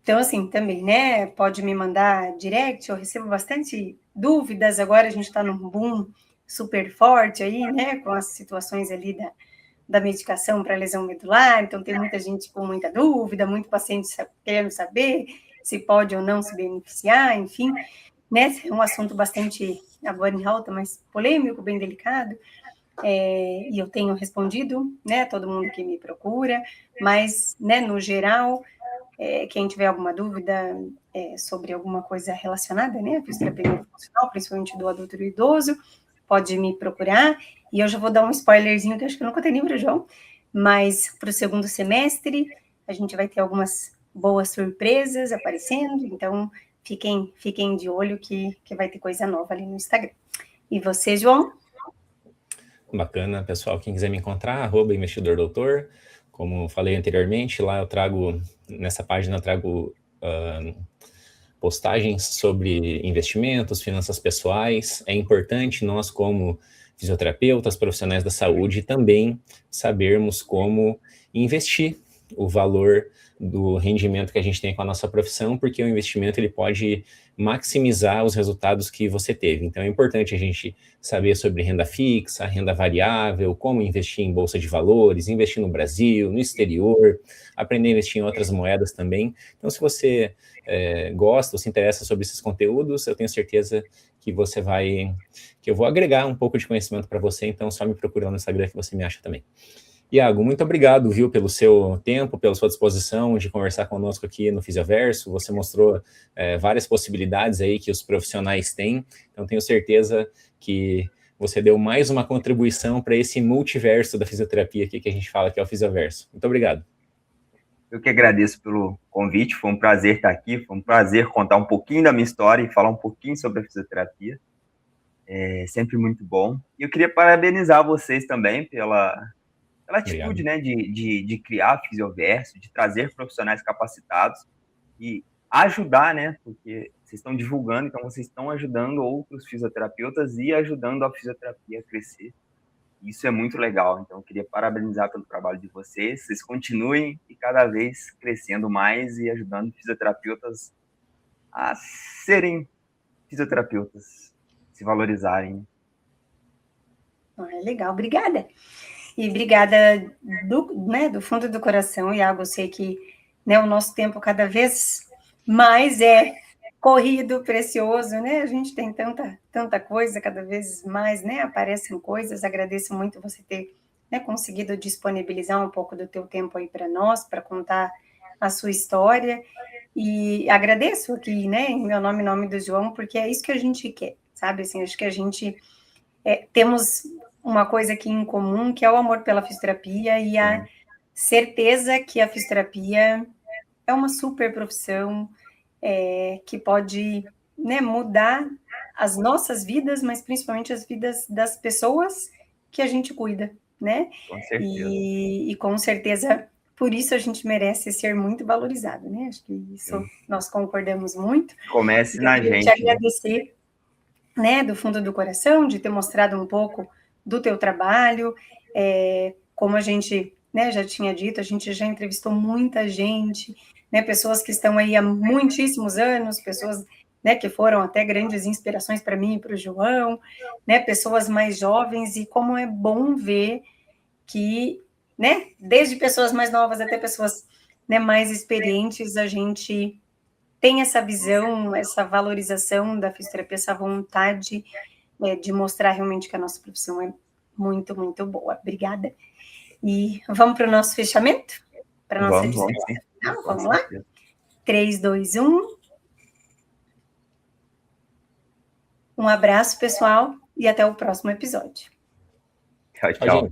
Speaker 2: Então, assim, também, né? Pode me mandar direct, eu recebo bastante dúvidas. Agora a gente está num boom super forte aí, né? Com as situações ali da medicação para lesão medular, então tem muita gente com muita dúvida, muito paciente querendo saber se pode ou não se beneficiar, enfim, né, é um assunto bastante, agora em alta, mas polêmico, bem delicado, e eu tenho respondido, né, todo mundo que me procura, mas, né, no geral, quem tiver alguma dúvida sobre alguma coisa relacionada, né, à fisioterapia funcional, principalmente do adulto e do idoso, pode me procurar. E eu já vou dar um spoilerzinho, que acho que eu não contei nem para o João, mas para o segundo semestre a gente vai ter algumas boas surpresas aparecendo, então fiquem de olho que vai ter coisa nova ali no Instagram. E você, João?
Speaker 1: Bacana, pessoal. Quem quiser me encontrar, @investidordoutor. Como falei anteriormente, lá eu trago, nessa página eu trago postagens sobre investimentos, finanças pessoais. É importante nós, como fisioterapeutas, profissionais da saúde, também sabermos como investir o valor do rendimento que a gente tem com a nossa profissão, porque o investimento ele pode maximizar os resultados que você teve. Então é importante a gente saber sobre renda fixa, renda variável, como investir em bolsa de valores, investir no Brasil, no exterior, aprender a investir em outras moedas também. Então, se você gosta ou se interessa sobre esses conteúdos, eu tenho certeza que eu vou agregar um pouco de conhecimento para você, então só me procura no Instagram que você me acha também. Iago, muito obrigado, viu, pelo seu tempo, pela sua disposição de conversar conosco aqui no Fisioverso. Você mostrou várias possibilidades aí que os profissionais têm, então tenho certeza que você deu mais uma contribuição para esse multiverso da fisioterapia aqui que a gente fala, que é o Fisioverso. Muito obrigado.
Speaker 3: Eu que agradeço pelo convite, foi um prazer estar aqui, foi um prazer contar um pouquinho da minha história e falar um pouquinho sobre a fisioterapia. É sempre muito bom. E eu queria parabenizar vocês também pela atitude, né, de criar a Fisioverso, de trazer profissionais capacitados e ajudar, né, porque vocês estão divulgando, então vocês estão ajudando outros fisioterapeutas e ajudando a fisioterapia a crescer. Isso é muito legal, então eu queria parabenizar pelo trabalho de vocês. Vocês continuem e cada vez crescendo mais e ajudando fisioterapeutas a serem fisioterapeutas, se valorizarem.
Speaker 2: Legal, obrigada. E obrigada do fundo do coração, Iago. Eu sei que, né, o nosso tempo cada vez mais é corrido, precioso, né? A gente tem tanta coisa, cada vez mais, né? Aparecem coisas. Agradeço muito você ter, né, conseguido disponibilizar um pouco do teu tempo aí para nós, para contar a sua história. E agradeço aqui, né, em meu nome, em nome do João, porque é isso que a gente quer, sabe? Assim, acho que a gente temos uma coisa aqui em comum, que é o amor pela fisioterapia e a certeza que a fisioterapia é uma super profissão que pode, né, mudar as nossas vidas, mas principalmente as vidas das pessoas que a gente cuida, né?
Speaker 3: Com certeza.
Speaker 2: E com certeza, por isso a gente merece ser muito valorizado, né? Acho que isso nós concordamos muito.
Speaker 3: Comece na gente.
Speaker 2: Te agradecer, né, do fundo do coração, de ter mostrado um pouco do teu trabalho, como a gente né, já tinha dito, a gente já entrevistou muita gente, né, pessoas que estão aí há muitíssimos anos, pessoas, né, que foram até grandes inspirações para mim e para o João, né, pessoas mais jovens, e como é bom ver que, né, desde pessoas mais novas até pessoas, né, mais experientes, a gente tem essa visão, essa valorização da fisioterapia, essa vontade de mostrar realmente que a nossa profissão é muito, muito boa. Obrigada. E vamos para o nosso fechamento? Para a nossa despedida final? Vamos lá? 3, 2, 1. Um abraço, pessoal, e até o próximo episódio.
Speaker 3: Tchau, tchau.